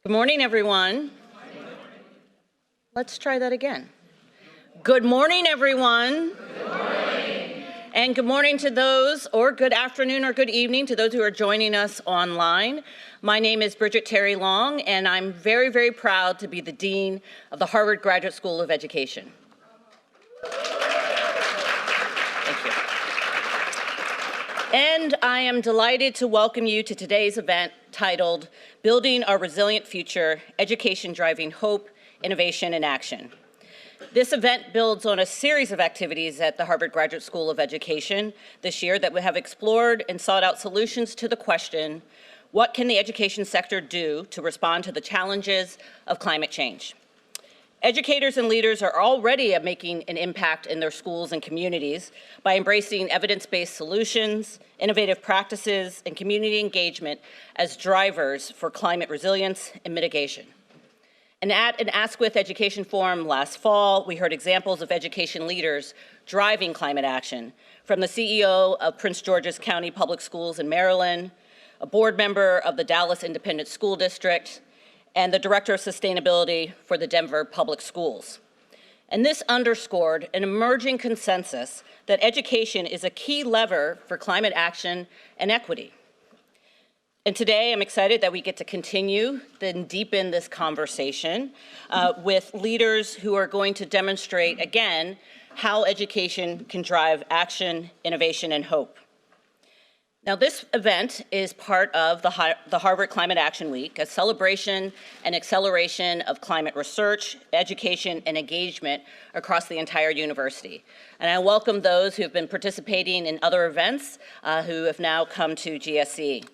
Good morning, everyone. Let's try that again. Good morning, everyone. Good morning. And good morning to those, or good afternoon or good evening to those who are joining us online. My name is Bridget Terry Long, and I'm very, very proud to be the Dean of the Harvard Graduate School of Education. Thank you. And I am delighted to welcome you to today's event titled Building Our Resilient Future, Education Driving Hope, Innovation, and Action. This event builds on a series of activities at the Harvard Graduate School of Education this year that we have explored and sought out solutions to the question, what can the education sector do to respond to the challenges of climate change? Educators and leaders are already making an impact in their schools and communities by embracing evidence-based solutions, innovative practices, and community engagement as drivers for climate resilience and mitigation. And at an Askwith Education Forum last fall, we heard examples of education leaders driving climate action, from the CEO of Prince George's County Public Schools in Maryland, a board member of the Dallas Independent School District, and the Director of Sustainability for the Denver Public Schools. And this underscored an emerging consensus that education is a key lever for climate action and equity. And today, I'm excited that we get to continue and deepen this conversation with leaders who are going to demonstrate, again, how education can drive action, innovation, and hope. Now, this event is part of the Harvard Climate Action Week, a celebration and acceleration of climate research, education, and engagement across the entire university. And I welcome those who have been participating in other events who have now come to GSE.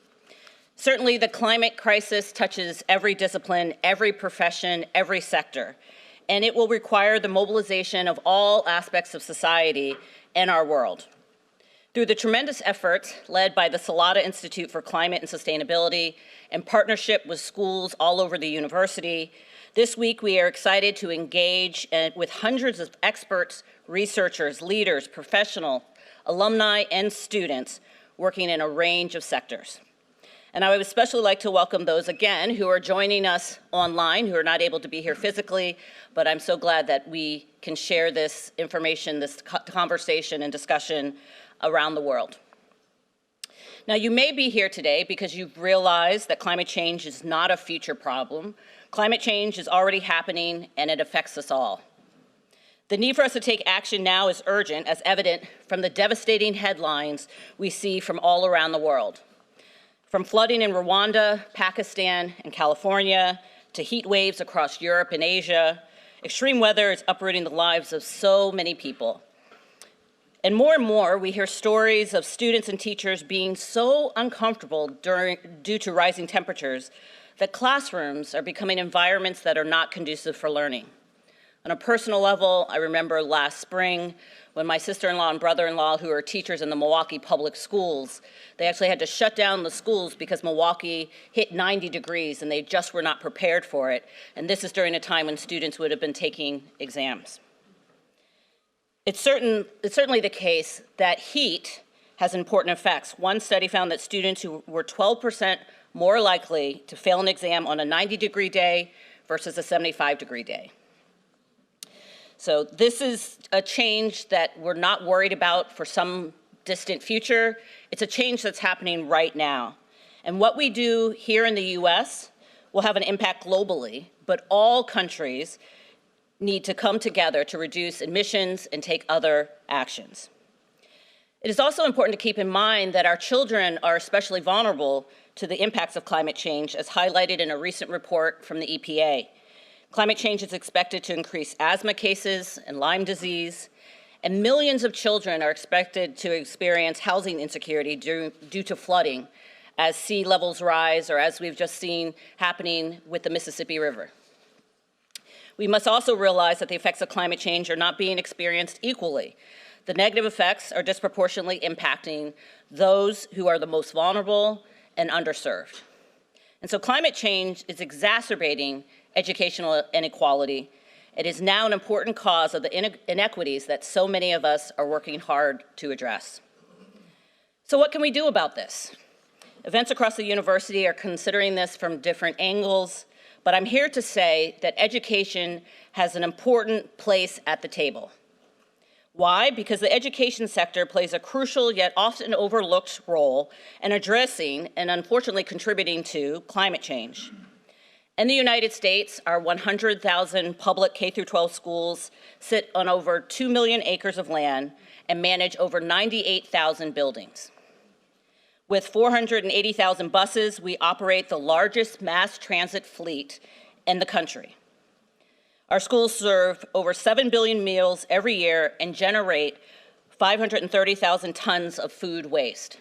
Certainly, the climate crisis touches every discipline, every profession, every sector, and it will require the mobilization of all aspects of society and our world. Through the tremendous efforts led by the Salata Institute for Climate and Sustainability in partnership with schools all over the university, this week we are excited to engage with hundreds of experts, researchers, leaders, professionals, alumni, and students working in a range of sectors. And I would especially like to welcome those, again, who are joining us online, who are not able to be here physically, but I'm so glad that we can share this information, this conversation and discussion around the world. Now, you may be here today because you've realized that climate change is not a future problem. Climate change is already happening, and it affects us all. The need for us to take action now is urgent, as evident from the devastating headlines we see from all around the world. From flooding in Rwanda, Pakistan, and California, to heat waves across Europe and Asia, extreme weather is uprooting the lives of so many people. And more, we hear stories of students and teachers being so uncomfortable due to rising temperatures that classrooms are becoming environments that are not conducive for learning. On a personal level, I remember last spring when my sister-in-law and brother-in-law, who are teachers in the Milwaukee public schools, they actually had to shut down the schools because Milwaukee hit 90 degrees and they just were not prepared for it. And this is during a time when students would have been taking exams. It's certainly the case that heat has important effects. One study found that students who were 12% more likely to fail an exam on a 90-degree day versus a 75-degree day. So this is a change that we're not worried about for some distant future. It's a change that's happening right now. And what we do here in the US will have an impact globally, but all countries need to come together to reduce emissions and take other actions. It is also important to keep in mind that our children are especially vulnerable to the impacts of climate change, as highlighted in a recent report from the EPA. Climate change is expected to increase asthma cases and Lyme disease, and millions of children are expected to experience housing insecurity due to flooding as sea levels rise, or as we've just seen happening with the Mississippi River. We must also realize that the effects of climate change are not being experienced equally. The negative effects are disproportionately impacting those who are the most vulnerable and underserved. And so climate change is exacerbating educational inequality. It is now an important cause of the inequities that so many of us are working hard to address. So what can we do about this? Events across the university are considering this from different angles, but I'm here to say that education has an important place at the table. Why? Because the education sector plays a crucial yet often overlooked role in addressing and unfortunately contributing to climate change. In the United States, our 100,000 public K-12 schools sit on over 2 million acres of land and manage over 98,000 buildings. With 480,000 buses, we operate the largest mass transit fleet in the country. Our schools serve over 7 billion meals every year and generate 530,000 tons of food waste.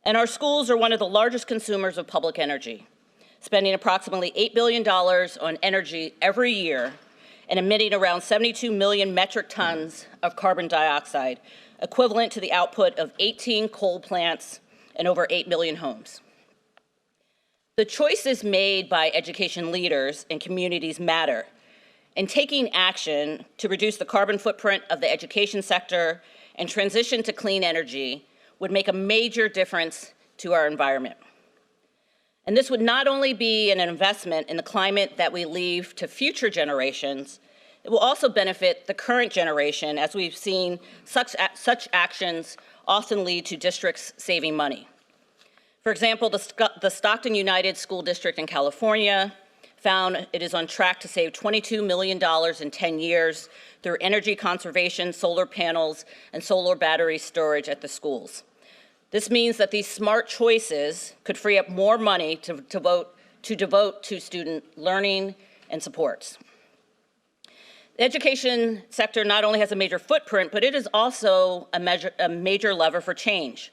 And our schools are one of the largest consumers of public energy, spending approximately $8 billion on energy every year and emitting around 72 million metric tons of carbon dioxide, equivalent to the output of 18 coal plants and over 8 million homes. The choices made by education leaders and communities matter, and taking action to reduce the carbon footprint of the education sector and transition to clean energy would make a major difference to our environment. And this would not only be an investment in the climate that we leave to future generations, it will also benefit the current generation, as we've seen such actions often lead to districts saving money. For example, the Stockton United School District in California found it is on track to save $22 million in 10 years through energy conservation, solar panels, and solar battery storage at the schools. This means that these smart choices could free up more money to devote to student learning and supports. The education sector not only has a major footprint, but it is also a major lever for change.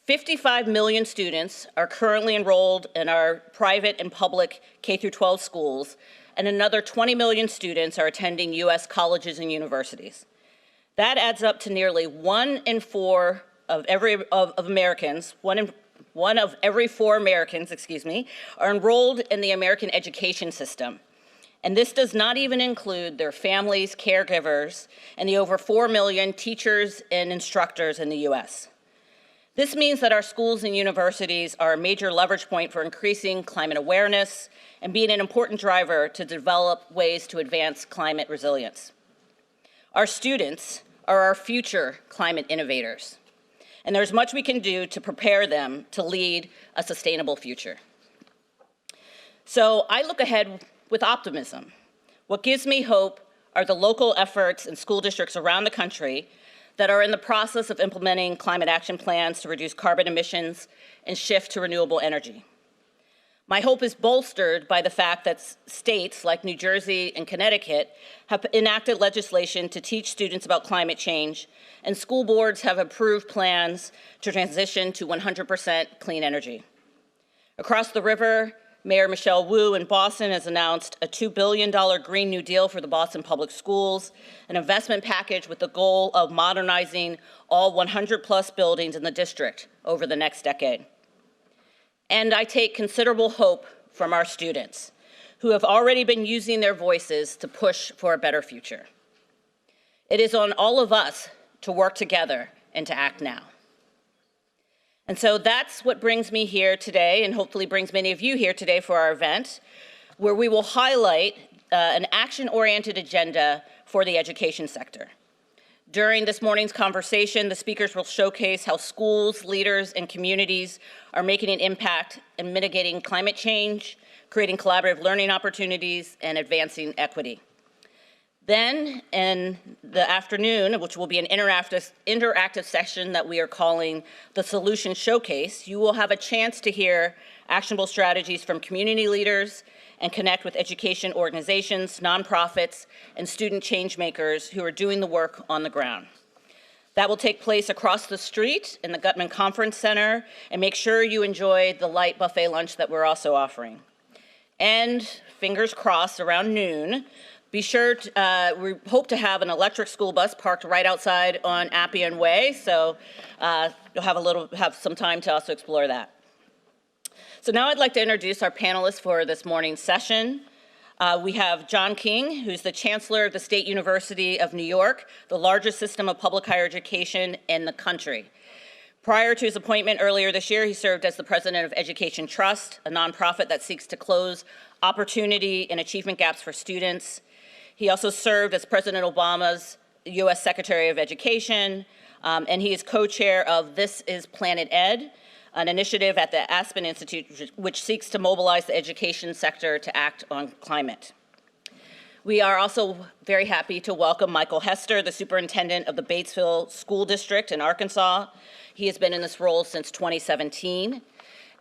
55 million students are currently enrolled in our private and public K-12 schools, and another 20 million students are attending U.S. colleges and universities. That adds up to nearly 1 in 4 of Americans, one of every 4 Americans, are enrolled in the American education system. And this does not even include their families, caregivers, and the over 4 million teachers and instructors in the U.S. This means that our schools and universities are a major leverage point for increasing climate awareness and being an important driver to develop ways to advance climate resilience. Our students are our future climate innovators, and there's much we can do to prepare them to lead a sustainable future. So I look ahead with optimism. What gives me hope are the local efforts in school districts around the country that are in the process of implementing climate action plans to reduce carbon emissions and shift to renewable energy. My hope is bolstered by the fact that states like New Jersey and Connecticut have enacted legislation to teach students about climate change, and school boards have approved plans to transition to 100% clean energy. Across the river, Mayor Michelle Wu in Boston has announced a $2 billion Green New Deal for the Boston Public Schools, an investment package with the goal of modernizing all 100+ buildings in the district over the next decade. And I take considerable hope from our students, who have already been using their voices to push for a better future. It is on all of us to work together and to act now. And so that's what brings me here today, and hopefully brings many of you here today for our event, where we will highlight an action-oriented agenda for the education sector. During this morning's conversation, the speakers will showcase how schools, leaders, and communities are making an impact in mitigating climate change, creating collaborative learning opportunities, and advancing equity. Then, in the afternoon, which will be an interactive session that we are calling the Solution Showcase, you will have a chance to hear actionable strategies from community leaders and connect with education organizations, nonprofits, and student change makers who are doing the work on the ground. That will take place across the street in the Gutman Conference Center, and make sure you enjoy the light buffet lunch that we're also offering. And fingers crossed, around noon, be sure to, we hope to have an electric school bus parked right outside on Appian Way, so you'll have some time to also explore that. So now I'd like to introduce our panelists for this morning's session. We have John King, who's the Chancellor of the State University of New York, the largest system of public higher education in the country. Prior to his appointment earlier this year, he served as the president of Education Trust, a nonprofit that seeks to close opportunity and achievement gaps for students. He also served as President Obama's U.S. Secretary of Education, and he is co-chair of This is Planet Ed, an initiative at the Aspen Institute which seeks to mobilize the education sector to act on climate. We are also very happy to welcome Michael Hester, the superintendent of the Batesville School District in Arkansas. He has been in this role since 2017.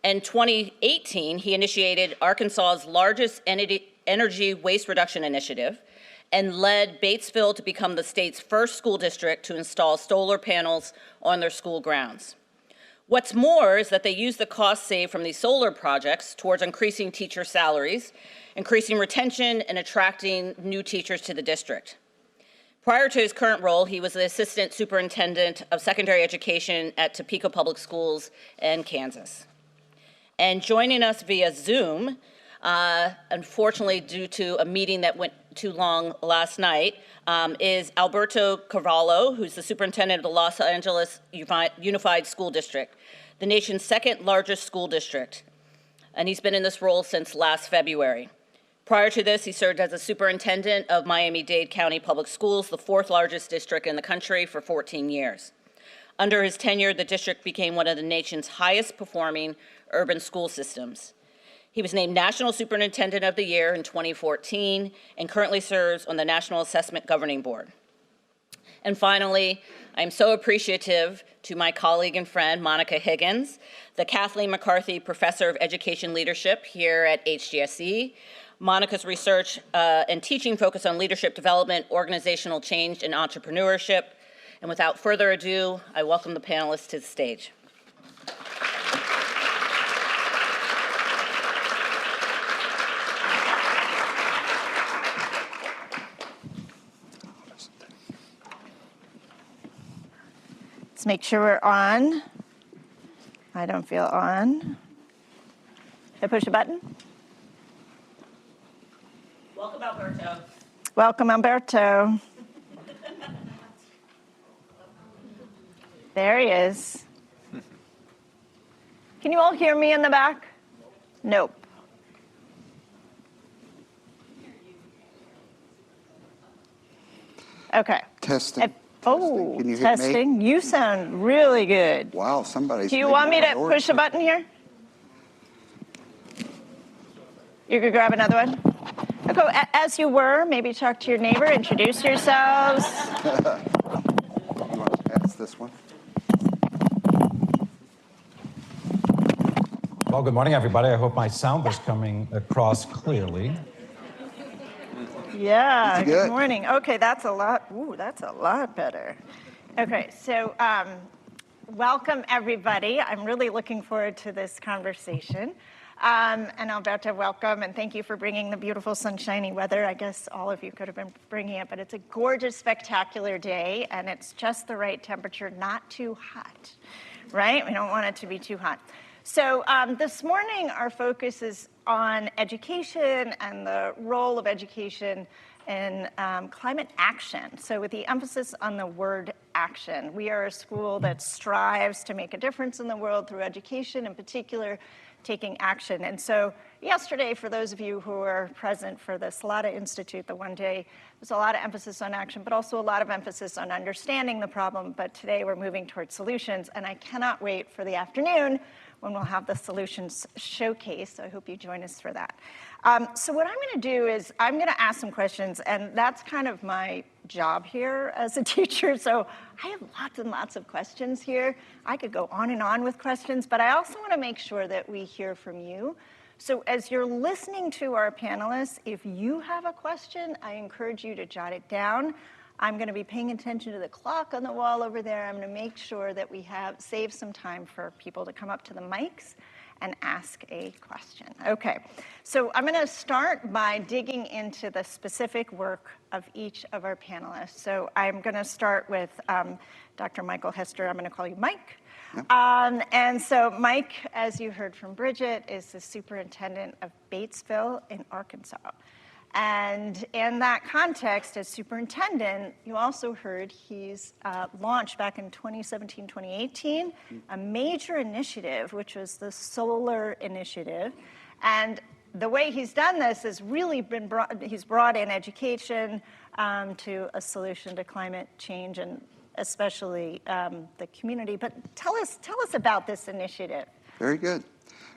In 2018, he initiated Arkansas's largest energy waste reduction initiative and led Batesville to become the state's first school district to install solar panels on their school grounds. What's more is that they use the cost saved from these solar projects towards increasing teacher salaries, increasing retention, and attracting new teachers to the district. Prior to his current role, he was the Assistant Superintendent of Secondary Education at Topeka Public Schools in Kansas. And joining us via Zoom, unfortunately due to a meeting that went too long last night, is Alberto Carvalho, who's the superintendent of the Los Angeles Unified School District, the nation's second largest school district. And he's been in this role since last February. Prior to this, he served as a superintendent of Miami-Dade County Public Schools, the fourth largest district in the country, for 14 years. Under his tenure, the district became one of the nation's highest performing urban school systems. He was named National Superintendent of the Year in 2014 and currently serves on the National Assessment Governing Board. And finally, I'm so appreciative to my colleague and friend, Monica Higgins, the Kathleen McCarthy Professor of Education Leadership here at HGSE. Monica's research and teaching focus on leadership development, organizational change, and entrepreneurship. And without further ado, I welcome the panelists to the stage. Let's make sure we're on. I don't feel on. Did I push a button? Welcome, Alberto. Welcome, Alberto. There he is. Can you all hear me in the back? Nope. Okay. Testing. Oh, Can you hear testing. me? You sound really good. Wow, somebody's. Do you want me to push a button here? You could grab another one. Okay, as you were, maybe talk to your neighbor, introduce yourselves. You want to pass this one? Well, good morning, everybody. I hope my sound is coming across clearly. Yeah, Good. good morning. Okay, that's a lot. Ooh, that's a lot better. Okay, so welcome, everybody. I'm really looking forward to this conversation. And Alberto, welcome, and thank you for bringing the beautiful sunshiny weather. I guess all of you could have been bringing it, but it's a gorgeous, spectacular day, and it's just the right temperature, not too hot, right? We don't want it to be too hot. So this morning, our focus is on education and the role of education in climate action. So with the emphasis on the word action, we are a school that strives to make a difference in the world through education, in particular, taking action. And so yesterday, for those of you who were present for the Salata Institute, the one day, there's a lot of emphasis on action, but also a lot of emphasis on understanding the problem. But today we're moving towards solutions, and I cannot wait for the afternoon when we'll have the solutions showcase. So I hope you join us for that. So what I'm going to do is I'm going to ask some questions, and that's kind of my job here as a teacher. So I have lots and lots of questions here. I could go on and on with questions, but I also want to make sure that we hear from you. So as you're listening to our panelists, if you have a question, I encourage you to jot it down. I'm going to be paying attention to the clock on the wall over there. I'm going to make sure that we save some time for people to come up to the mics and ask a question. Okay, so I'm going to start by digging into the specific work of each of our panelists. So I'm going to start with Dr. Michael Hester. I'm going to call you Mike. And so Mike, as you heard from Bridget, is the superintendent of Batesville in Arkansas. And in that context, as superintendent, you also heard he's launched back in 2017, 2018, a major initiative, which was the solar initiative. And the way he's done this has really been he's brought in education to a solution to climate change and especially the community. But tell us about this initiative. Very good.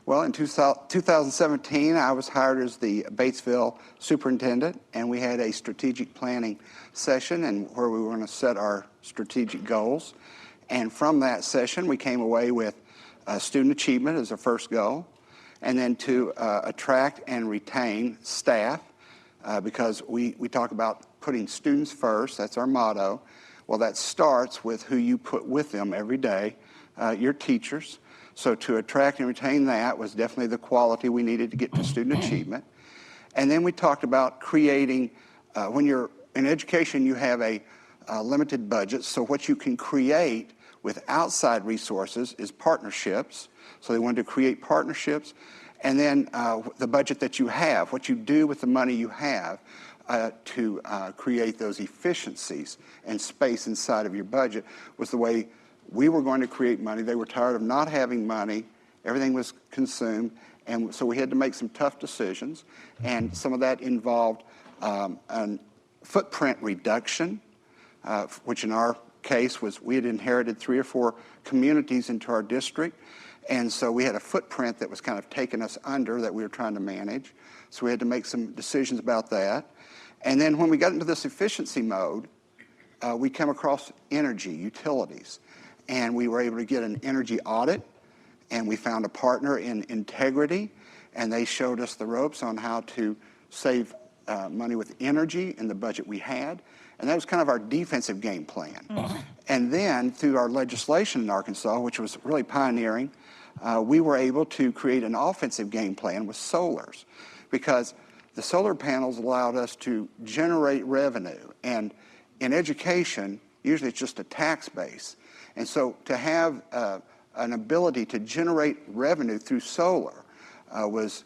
Well, in 2017, I was hired as the Batesville superintendent, and we had a strategic planning session and where we were going to set our strategic goals. And from that session, we came away with student achievement as our first goal, and then to attract and retain staff, because we talk about putting students first. That's our motto. Well, that starts with who you put with them every day, your teachers. So to attract and retain that was definitely the quality we needed to get to student achievement. And then we talked about creating, when you're in education, you have a limited budget. So what you can create with outside resources is partnerships. So they wanted to create partnerships. And then the budget that you have, what you do with the money you have to create those efficiencies and space inside of your budget was the way we were going to create money. They were tired of not having money. Everything was consumed. And so we had to make some tough decisions. And some of that involved a footprint reduction, which in our case was we had inherited 3 or 4 communities into our district. And so we had a footprint that was kind of taking us under that we were trying to manage. So we had to make some decisions about that. And then when we got into this efficiency mode, we came across energy, utilities. And we were able to get an energy audit, and we found a partner in integrity, and they showed us the ropes on how to save money with energy in the budget we had. And that was kind of our defensive game plan. Mm-hmm. And then through our legislation in Arkansas, which was really pioneering, we were able to create an offensive game plan with solars, because the solar panels allowed us to generate revenue. And in education, usually it's just a tax base. And so to have an ability to generate revenue through solar was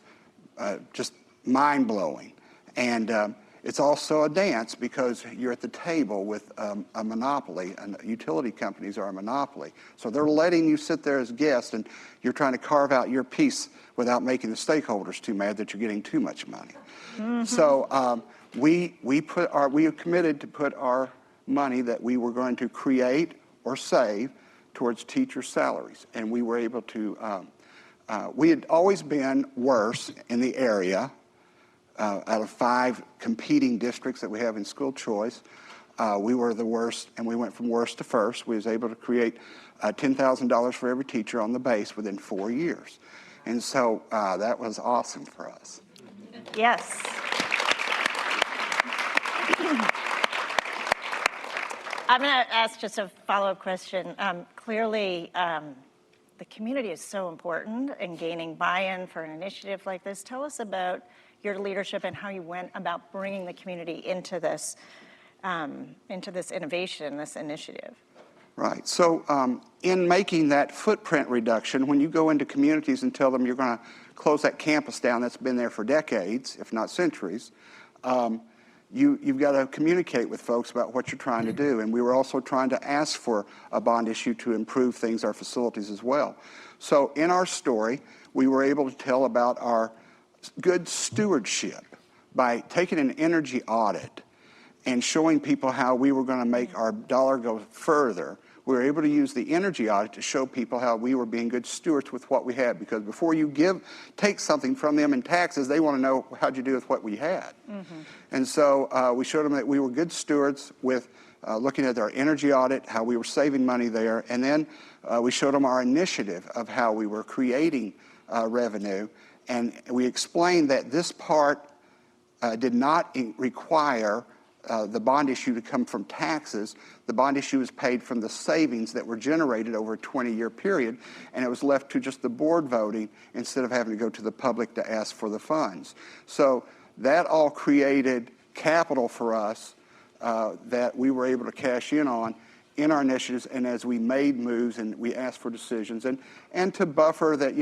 just mind-blowing. And it's also a dance because you're at the table with a monopoly, and utility companies are a monopoly. So they're letting you sit there as guests, and you're trying to carve out your piece without making the stakeholders too mad that you're getting too much money. Mm-hmm. So we committed to put our money that we were going to create or save towards teacher salaries. And we were able to, we had always been worse in the area. Out of 5 competing districts that we have in school choice, we were the worst, and we went from worst to first. We was able to create $10,000 for every teacher on the base within 4 years. And so that was awesome for us. Yes. I'm going to ask just a follow-up question. Clearly, the community is so important in gaining buy-in for an initiative like this. Tell us about your leadership and how you went about bringing the community into this innovation, this initiative. Right. So in making that footprint reduction, when you go into communities and tell them you're going to close that campus down that's been there for decades, if not centuries, you've got to communicate with folks about what you're trying to do. And we were also trying to ask for a bond issue to improve things, our facilities as well. So in our story, we were able to tell about our good stewardship by taking an energy audit and showing people how we were going to make our dollar go further. We were able to use the energy audit to show people how we were being good stewards with what we had, because before you take something from them in taxes, they want to know how'd you do with what we had. Mm-hmm. And so we showed them that we were good stewards with looking at our energy audit, how we were saving money there, and then we showed them our initiative of how we were creating revenue, and we explained that this part did not require the bond issue to come from taxes. The bond issue was paid from the savings that were generated over a 20-year period, and it was left to just the board voting instead of having to go to the public to ask for the funds. So that all created capital for us that we were able to cash in on in our initiatives, and as we made moves and we asked for decisions, and to buffer that,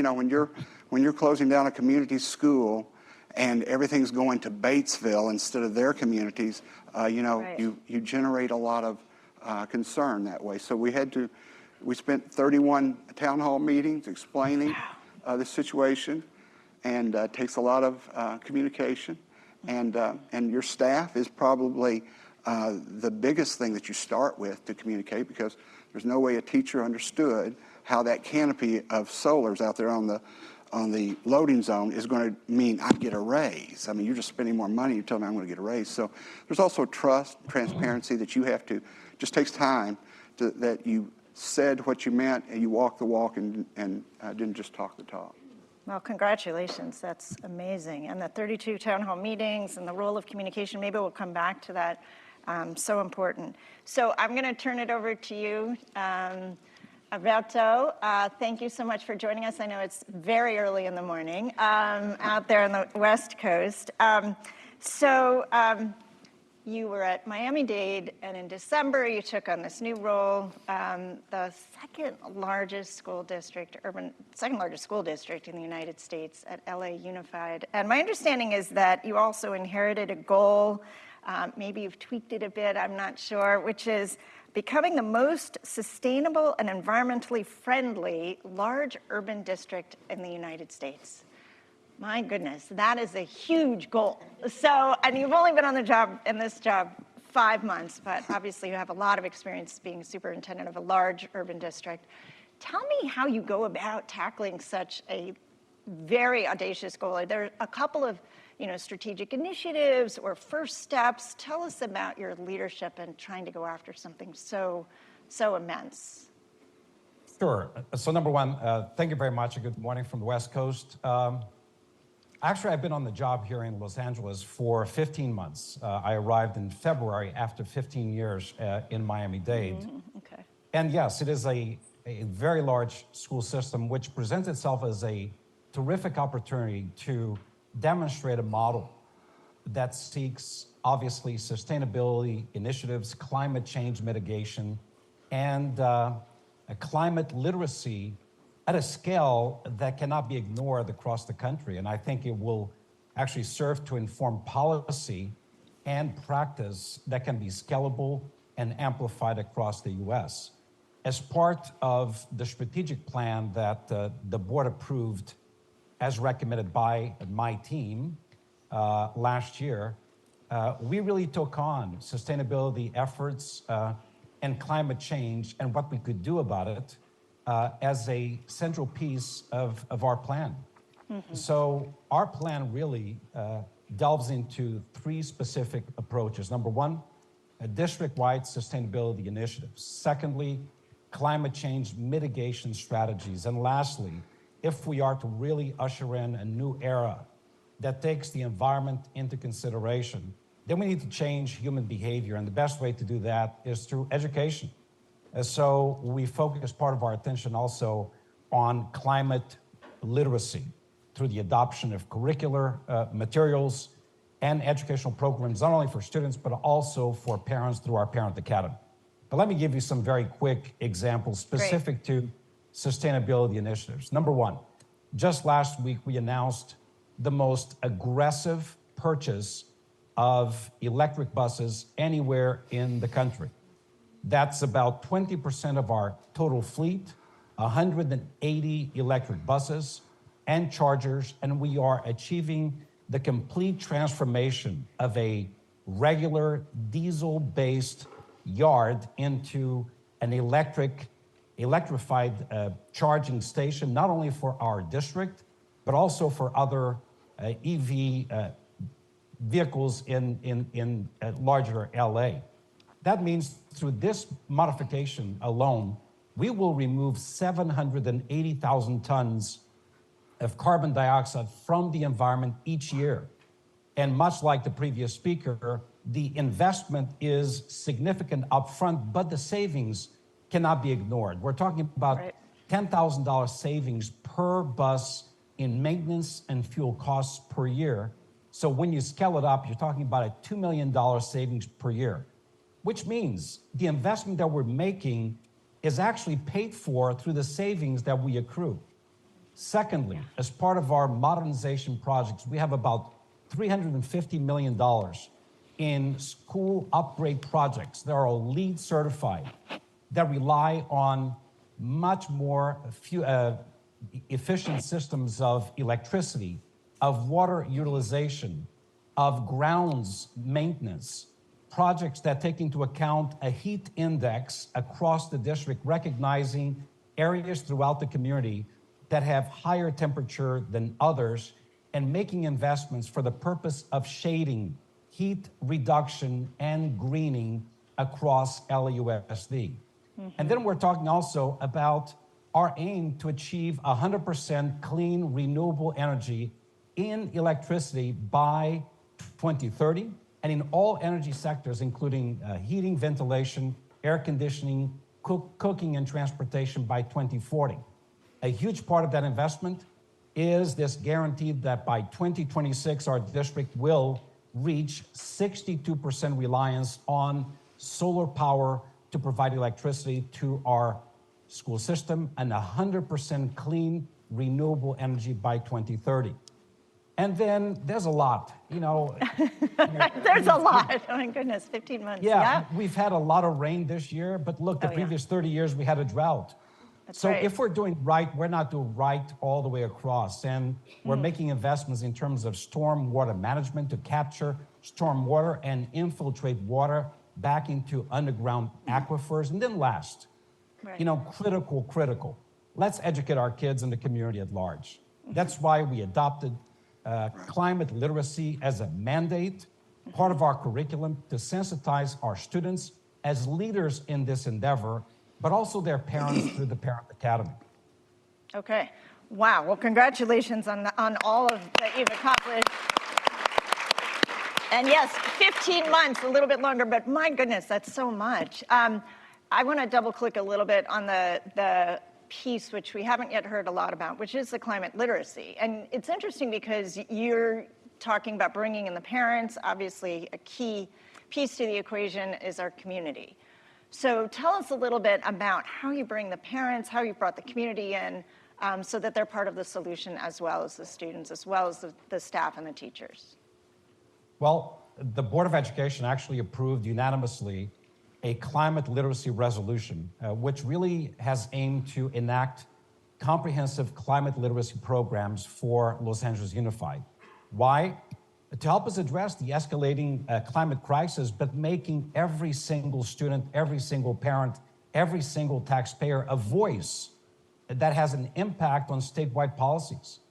when you're closing down a community school and everything's going to Batesville instead of their communities, Right. you generate a lot of concern that way. So we spent 31 town hall meetings explaining the situation, and it takes a lot of communication. And your staff is probably the biggest thing that you start with to communicate, because there's no way a teacher understood how that canopy of solars out there on the loading zone is going to mean I get a raise. I mean, you're just spending more money. You're telling me I'm going to get a raise. So there's also trust, transparency that you have to. Just takes time that you said what you meant and you walked the walk and didn't just talk the talk. Well, congratulations. That's amazing. And the 32 town hall meetings and the role of communication, maybe we'll come back to that. So important. So I'm going to turn it over to you, Alberto. Thank you so much for joining us. I know it's very early in the morning out there on the West Coast. You were at Miami-Dade, and in December you took on this new role, the second largest school district in the United States at LA Unified. And my understanding is that you also inherited a goal, maybe you've tweaked it a bit, I'm not sure, which is becoming the most sustainable and environmentally friendly large urban district in the United States. My goodness, that is a huge goal. So, and you've only been on this job 5 months, but obviously you have a lot of experience being superintendent of a large urban district. Tell me how you go about tackling such a very audacious goal. There are a couple of, strategic initiatives or first steps. Tell us about your leadership in trying to go after something so immense. Sure. So number one, thank you very much, and good morning from the West Coast. Actually, I've been on the job here in Los Angeles for 15 months. I arrived in February after 15 years in Miami-Dade. Okay. And yes, it is a very large school system, which presents itself as a terrific opportunity to demonstrate a model that seeks, obviously, sustainability initiatives, climate change mitigation, and a climate literacy at a scale that cannot be ignored across the country. And I think it will actually serve to inform policy and practice that can be scalable and amplified across the US. As part of the strategic plan that the board approved as recommended by my team last year, we really took on sustainability efforts and climate change and what we could do about it as a central piece of our plan. Mm-hmm. So our plan really delves into 3 specific approaches. Number one, a district-wide sustainability initiatives. Secondly, climate change mitigation strategies. And lastly, if we are to really usher in a new era that takes the environment into consideration, then we need to change human behavior. And the best way to do that is through education. So we focus part of our attention also on climate literacy through the adoption of curricular materials and educational programs, not only for students, but also for parents through our Parent Academy. But let me give you some very quick examples specific to sustainability initiatives. Number one, just last week, we announced the most aggressive purchase of electric buses anywhere in the country. That's about 20% of our total fleet, 180 electric buses and chargers, and we are achieving the complete transformation of a regular diesel-based yard into an electrified charging station, not only for our district, but also for other EV vehicles in larger LA. That means through this modification alone, we will remove 780,000 tons of carbon dioxide from the environment each year. And much like the previous speaker, the investment is significant upfront, but the savings cannot be ignored. We're talking about $10,000 savings per bus in maintenance and fuel costs per year. So when you scale it up, you're talking about a $2 million savings per year, which means the investment that we're making is actually paid for through the savings that we accrue. Secondly, as part of our modernization projects, we have about $350 million in school upgrade projects that are LEED certified, that rely on much more efficient systems of electricity, of water utilization, of grounds maintenance, projects that take into account a heat index across the district, recognizing areas throughout the community that have higher temperature than others, and making investments for the purpose of shading, heat reduction, and greening across LAUSD. And then we're talking also about our aim to achieve 100% clean, renewable energy in electricity by 2030, and in all energy sectors, including heating, ventilation, air conditioning, cooking, and transportation by 2040. A huge part of that investment is this guarantee that by 2026, our district will reach 62% reliance on solar power to provide electricity to our school system, and 100% clean, renewable energy by 2030. And then there's a lot, you know. There's a lot. Oh my goodness, 15 months. Yeah, we've had a lot of rain this year, but look, the Oh, yeah. previous 30 years we had a drought. That's So right. if we're doing right, we're not doing right all the way across. And we're making investments in terms of storm water management to capture storm water and infiltrate water back into underground aquifers. And then last, Right. you know, critical. Let's educate our kids and the community at large. That's why we adopted climate literacy as a mandate, part of our curriculum, to sensitize our students as leaders in this endeavor, but also their parents through the Parent Academy. Okay. Wow. Well, congratulations on all of that you've accomplished. And yes, 15 months, a little bit longer, but my goodness, that's so much. I want to double click a little bit on the piece which we haven't yet heard a lot about, which is the climate literacy. And it's interesting because you're talking about bringing in the parents. Obviously, a key piece to the equation is our community. So tell us a little bit about how you bring the parents, how you brought the community in, so that they're part of the solution, as well as the students, as well as the staff and the teachers. Well, the Board of Education actually approved unanimously a climate literacy resolution, which really has aimed to enact comprehensive climate literacy programs for Los Angeles Unified. Why? To help us address the escalating climate crisis, but making every single student, every single parent, every single taxpayer a voice that has an impact on statewide policies.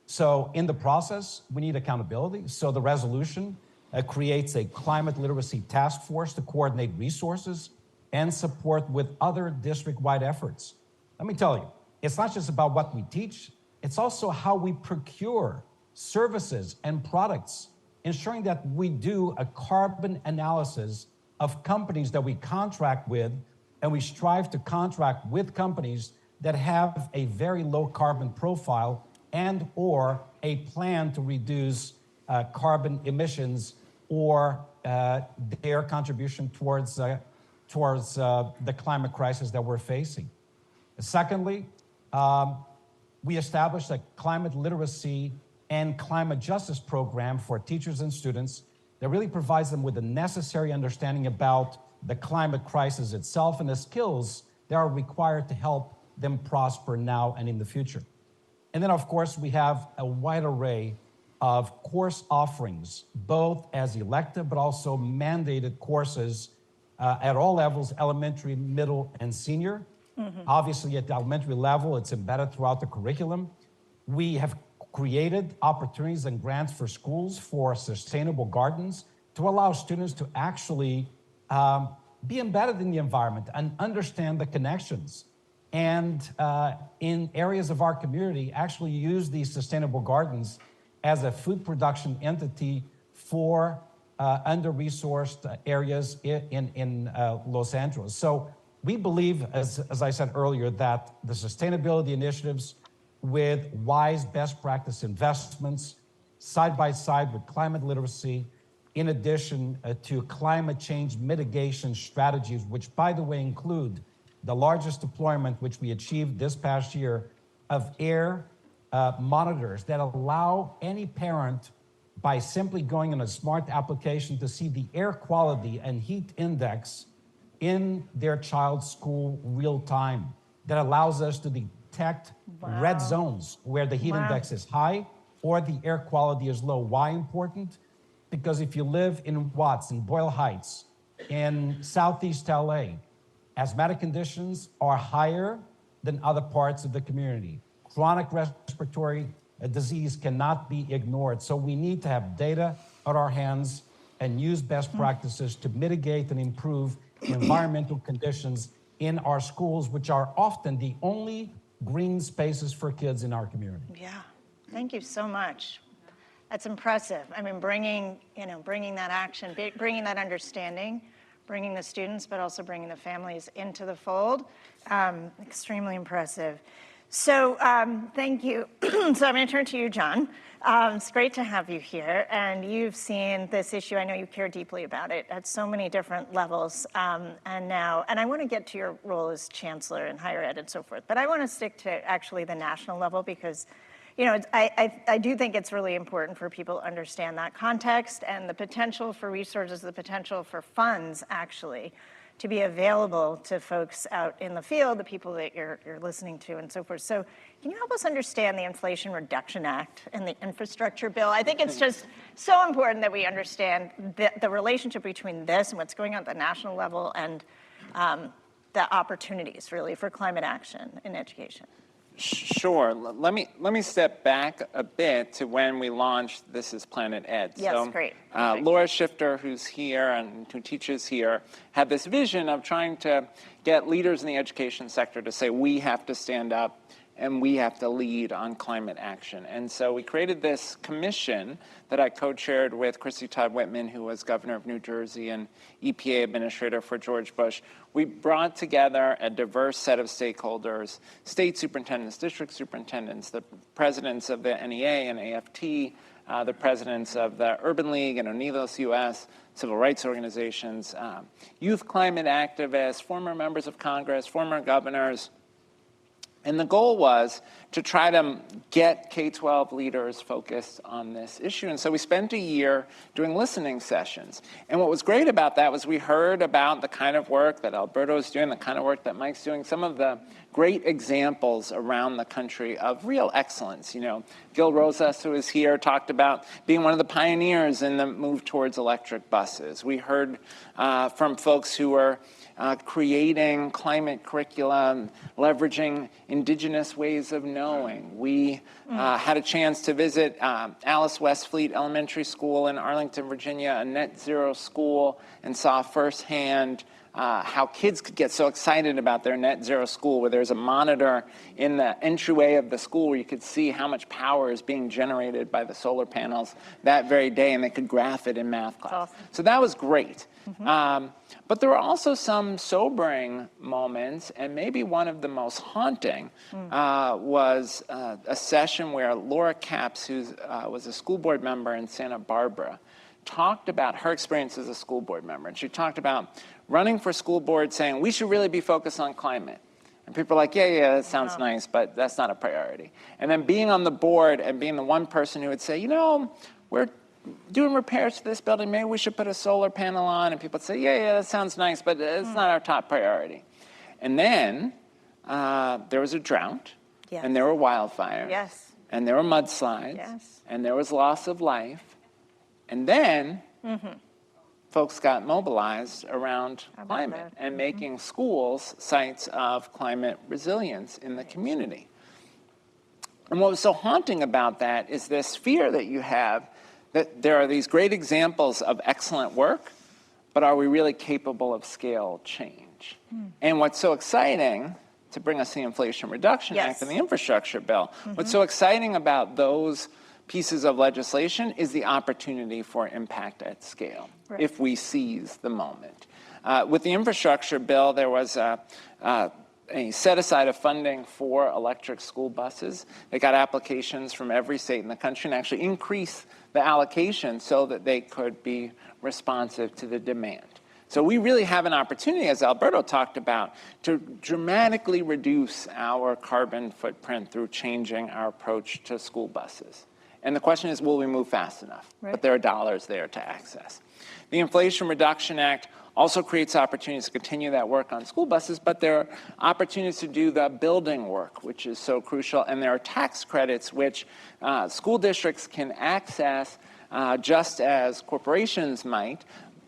So in the process, we need accountability. So the resolution creates a climate literacy task force to coordinate resources and support with other district-wide efforts. Let me tell you, it's not just about what we teach, it's also how we procure services and products, ensuring that we do a carbon analysis of companies that we contract with, and we strive to contract with companies that have a very low carbon profile and or a plan to reduce carbon emissions or their contribution towards the climate crisis that we're facing. Secondly, we established a climate literacy and climate justice program for teachers and students that really provides them with the necessary understanding about the climate crisis itself and the skills that are required to help them prosper now and in the future. And then, of course, we have a wide array of course offerings, both as elective but also mandated courses at all levels, elementary, middle, and senior. Obviously, at the elementary level, it's embedded throughout the curriculum. We have created opportunities and grants for schools for sustainable gardens to allow students to actually be embedded in the environment and understand the connections. And in areas of our community, actually use these sustainable gardens as a food production entity for under-resourced areas in Los Angeles. So we believe, as I said earlier, that the sustainability initiatives with wise best practice investments, side by side with climate literacy, in addition to climate change mitigation strategies, which, by the way, include the largest deployment, which we achieved this past year, of air monitors that allow any parent by simply going on a smart application to see the air quality and heat index in their child's school real time. That allows us to detect red zones where the heat index is high or the air quality is low. Why important? Because if you live in Watts, in Boyle Heights, in Southeast LA, asthmatic conditions are higher than other parts of the community. Chronic respiratory disease cannot be ignored. So we need to have data at our hands and use best practices to mitigate and improve environmental conditions in our schools, which are often the only green spaces for kids in our community. Yeah, thank you so much. That's impressive. I mean, bringing that action, bringing that understanding, bringing the students, but also bringing the families into the fold, extremely impressive. So thank you. So I'm going to turn to you, John. It's great to have you here, and you've seen this issue. I know you care deeply about it at so many different levels, and I want to get to your role as chancellor in higher ed and so forth, but I want to stick to actually the national level because I do think it's really important for people to understand that context and the potential for resources, the potential for funds, actually, to be available to folks out in the field, the people that you're listening to and so forth. So can you help us understand the Inflation Reduction Act and the infrastructure bill? I think it's just so important that we understand the relationship between this and what's going on at the national level and the opportunities, really, for climate action in education. Sure. Let me step back a bit to when we launched This is Planet Ed. Yes, great. Laura Shifter, who's here and who teaches here, had this vision of trying to get leaders in the education sector to say, we have to stand up and we have to lead on climate action. And so we created this commission that I co-chaired with Chrissy Todd Whitman, who was governor of New Jersey and EPA administrator for George Bush. We brought together a diverse set of stakeholders, state superintendents, district superintendents, the presidents of the NEA and AFT, the presidents of the Urban League and Unidos US, civil rights organizations, youth climate activists, former members of Congress, former governors. And the goal was to try to get K-12 leaders focused on this issue. And so we spent a year doing listening sessions. And what was great about that was we heard about the kind of work that Alberto's doing, the kind of work that Mike's doing, some of the great examples around the country of real excellence. Gil Rosas, who is here, talked about being one of the pioneers in the move towards electric buses. We heard from folks who were creating climate curriculum, leveraging indigenous ways of knowing. We had a chance to visit Alice Westfleet Elementary School in Arlington, Virginia, a net zero school, and saw firsthand how kids could get so excited about their net zero school, where there's a monitor in the entryway of the school where you could see how much power is being generated by the solar panels that very day, and they could graph it in math class. Awesome. So that was great. But there were also some sobering moments, and maybe one of the most haunting was a session where Laura Capps, who was a school board member in Santa Barbara, talked about her experience as a school board member. And she talked about running for school board saying, we should really be focused on climate. And people are like, yeah, that sounds nice, but that's not a priority. And then being on the board and being the one person who would say, we're doing repairs to this building, maybe we should put a solar panel on. And people would say, yeah, that sounds nice, but it's not our top priority. And then there was a drought, and there were wildfires, and there were mudslides, and there was loss of life. And then folks got mobilized around climate and making schools sites of climate resilience in the community. And what was so haunting about that is this fear that you have that there are these great examples of excellent work, but are we really capable of scale change? And what's so exciting, to bring us the Inflation Reduction Act and the infrastructure bill, what's so exciting about those pieces of legislation is the opportunity for impact at scale, if we seize the moment. With the infrastructure bill, there was a set aside of funding for electric school buses. They got applications from every state in the country and actually increased the allocation so that they could be responsive to the demand. So we really have an opportunity, as Alberto talked about, to dramatically reduce our carbon footprint through changing our approach to school buses. And the question is, will we move fast enough? Right. But there are dollars there to access. The Inflation Reduction Act also creates opportunities to continue that work on school buses, but there are opportunities to do the building work, which is so crucial. And there are tax credits which school districts can access just as corporations might.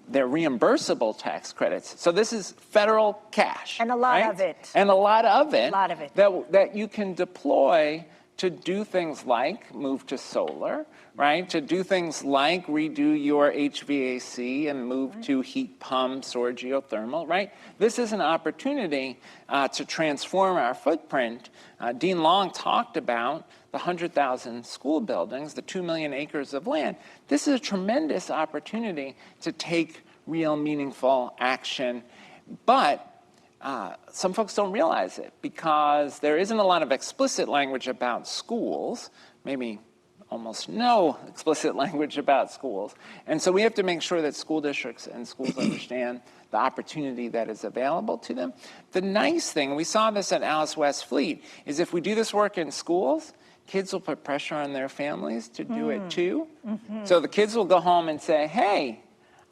They're reimbursable tax credits. So this is federal cash. And a lot right? of it. And a lot of it. A lot of it. That you can deploy to do things like move to solar, right? To do things like redo your HVAC and move to heat pumps or geothermal, right? This is an opportunity to transform our footprint. Dean Long talked about the 100,000 school buildings, the 2 million acres of land. This is a tremendous opportunity to take real meaningful action. But some folks don't realize it because there isn't a lot of explicit language about schools, maybe almost no explicit language about schools. And so we have to make sure that school districts and schools understand the opportunity that is available to them. The nice thing, we saw this at Alice West Fleet, is if we do this work in schools, kids will put pressure on their families to do it too. So the kids will go home and say, hey,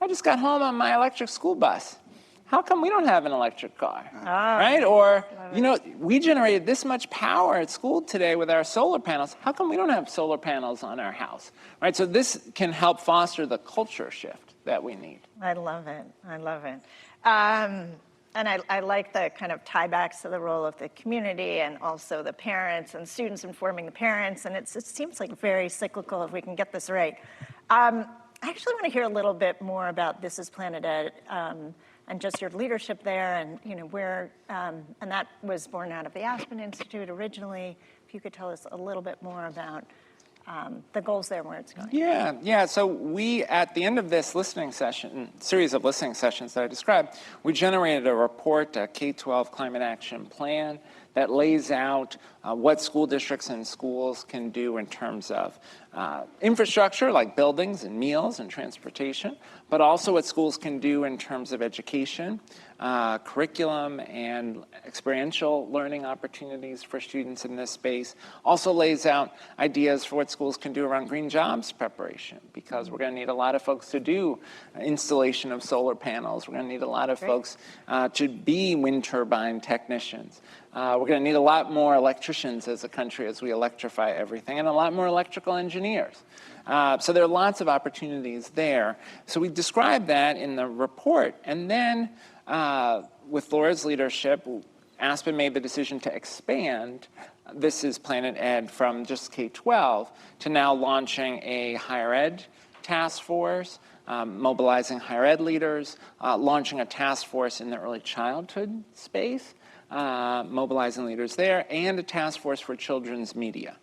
I just got home on my electric school bus. How come we don't have an electric car, right? Or, you know, we generated this much power at school today with our solar panels. How come we don't have solar panels on our house, right? So this can help foster the culture shift that we need. I love it. I love it. And I like the kind of tiebacks to the role of the community and also the parents and students informing the parents. And it seems like very cyclical if we can get this right. I actually want to hear a little bit more about This is Planet Ed. And just your leadership there, and you know where, and that was born out of the Aspen Institute originally. If you could tell us a little bit more about the goals there and where it's going. Yeah. So we, at the end of this listening session, series of listening sessions that I described, we generated a report, a K-12 climate action plan that lays out what school districts and schools can do in terms of infrastructure like buildings and meals and transportation, but also what schools can do in terms of education, curriculum and experiential learning opportunities for students in this space. Also lays out ideas for what schools can do around green jobs preparation, because we're going to need a lot of folks to do installation of solar panels. We're going to need a lot of folks to be wind turbine technicians. We're going to need a lot more electricians as a country as we electrify everything, and a lot more electrical engineers. So there are lots of opportunities there. So we described that in the report. And then with Laura's leadership, Aspen made the decision to expand This is Planet Ed from just K-12 to now launching a higher ed task force, mobilizing higher ed leaders, launching a task force in the early childhood space, mobilizing leaders there, and a task force for children's media.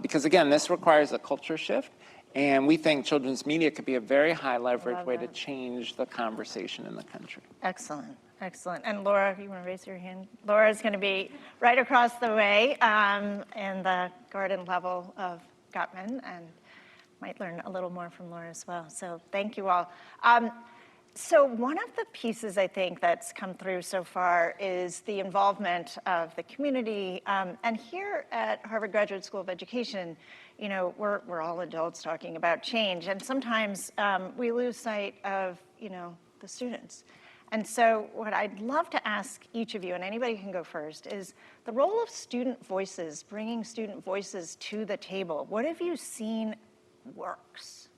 Because again, this requires a culture shift, and we think children's media could be a very high leverage way to change the conversation in the country. Excellent, excellent. And Laura, you want to raise your hand? Laura's going to be right across the way in the garden level of Gutman, and might learn a little more from Laura as well. So thank you all. So one of the pieces I think that's come through so far is the involvement of the community. And here at Harvard Graduate School of Education, you know, we're all adults talking about change, and sometimes we lose sight of, you know, the students. And so what I'd love to ask each of you, and anybody can go first, is the role of student voices, bringing student voices to the table. What have you seen works?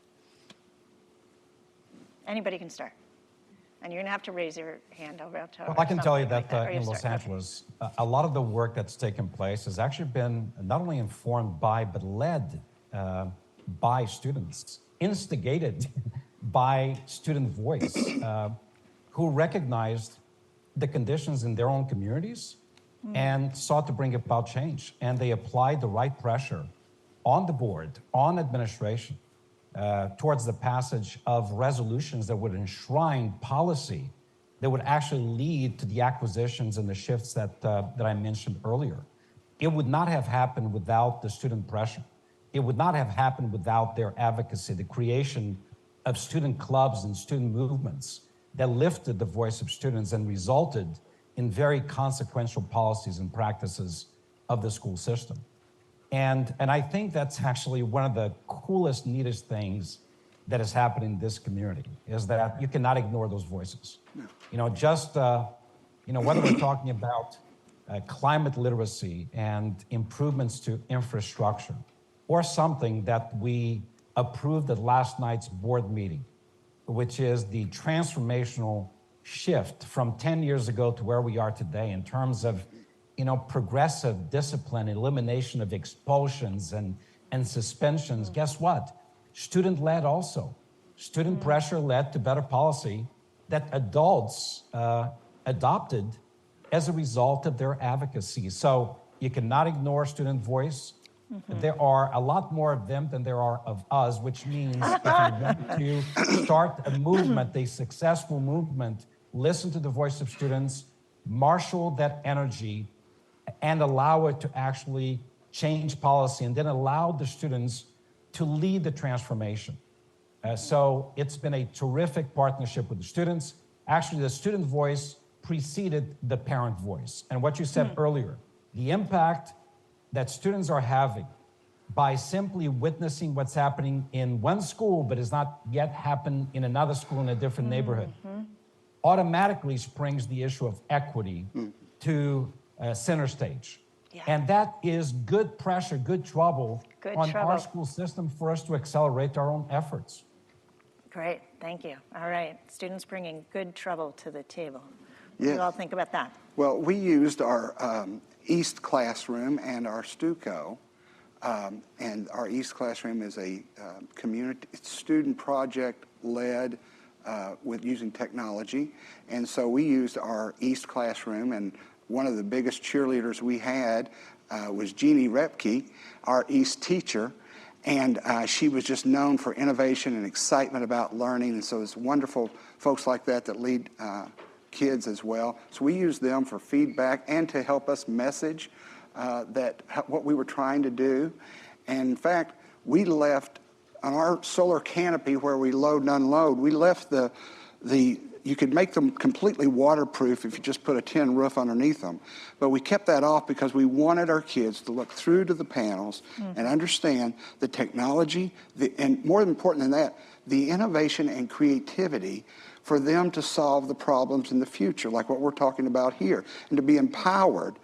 Anybody can start. And you're going to have to raise your hand over to. Well, I can tell you that in Los Angeles, a lot of the work that's taken place has actually been not only informed by, but led by students, instigated by student voice, who recognized the conditions in their own communities and sought to bring about change. And they applied the right pressure on the board, on administration, towards the passage of resolutions that would enshrine policy that would actually lead to the acquisitions and the shifts that I mentioned earlier. It would not have happened without the student pressure. It would not have happened without their advocacy, the creation of student clubs and student movements that lifted the voice of students and resulted in very consequential policies and practices of the school system. And I think that's actually one of the coolest, neatest things that is happening in this community, is that you cannot ignore those voices. You know, just, you know, whether we're talking about climate literacy and improvements to infrastructure, or something that we approved at last night's board meeting, which is the transformational shift from 10 years ago to where we are today in terms of, you know, progressive discipline, elimination of expulsions and suspensions. Guess what? Student-led also. Student pressure led to better policy that adults adopted as a result of their advocacy. So you cannot ignore student voice. There are a lot more of them than there are of us, which means if you want to start a movement, a successful movement, listen to the voice of students, marshal that energy, and allow it to actually change policy, and then allow the students to lead the transformation. So it's been a terrific partnership with the students. Actually, the student voice preceded the parent voice. And what you said earlier, the impact that students are having by simply witnessing what's happening in one school, but has not yet happened in another school in a different neighborhood, automatically springs the issue of equity to center stage. Yeah. And that is good pressure, good trouble on trouble. our school system for us to accelerate our own efforts. Great, thank you. All right, students bringing good trouble to the table. What do Yes. you all think about that? Well, we used our East classroom and our Stuco. And our East classroom is a community student project led with using technology. And so we used our East classroom, and one of the biggest cheerleaders we had was Jeannie Repke, our East teacher. And she was just known for innovation and excitement about learning. And so it's wonderful folks like that that lead kids as well. So we use them for feedback and to help us message what we were trying to do. And in fact, we left on our solar canopy where we load and unload, we left you could make them completely waterproof if you just put a tin roof underneath them. But we kept that off because we wanted our kids to look through to the panels and understand the technology, and more important than that, the innovation and creativity for them to solve the problems in the future, like what we're talking about here, and to be empowered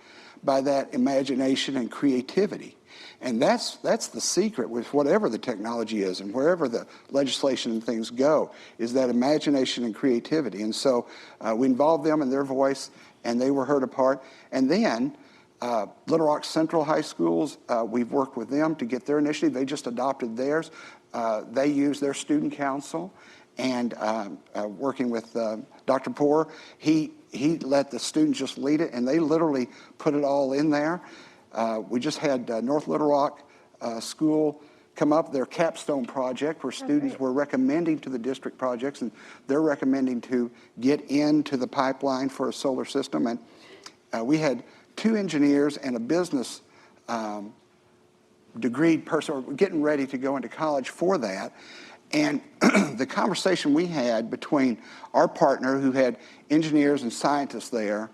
by that imagination and creativity. And that's the secret with whatever the technology is and wherever the legislation and things go, is that imagination and creativity. And so we involved them in their voice, and they were heard apart. And then Little Rock Central High Schools, we've worked with them to get their initiative. They just adopted theirs. They use their student council, and working with Dr. Poor, he let the students just lead it, and they literally put it all in there. We just had North Little Rock School come up, their capstone project, where students were recommending to the district projects, and they're recommending to get into the pipeline for a solar system. And we had 2 engineers and a business degreed person getting ready to go into college for that. And the conversation we had between our partner, who had engineers and scientists there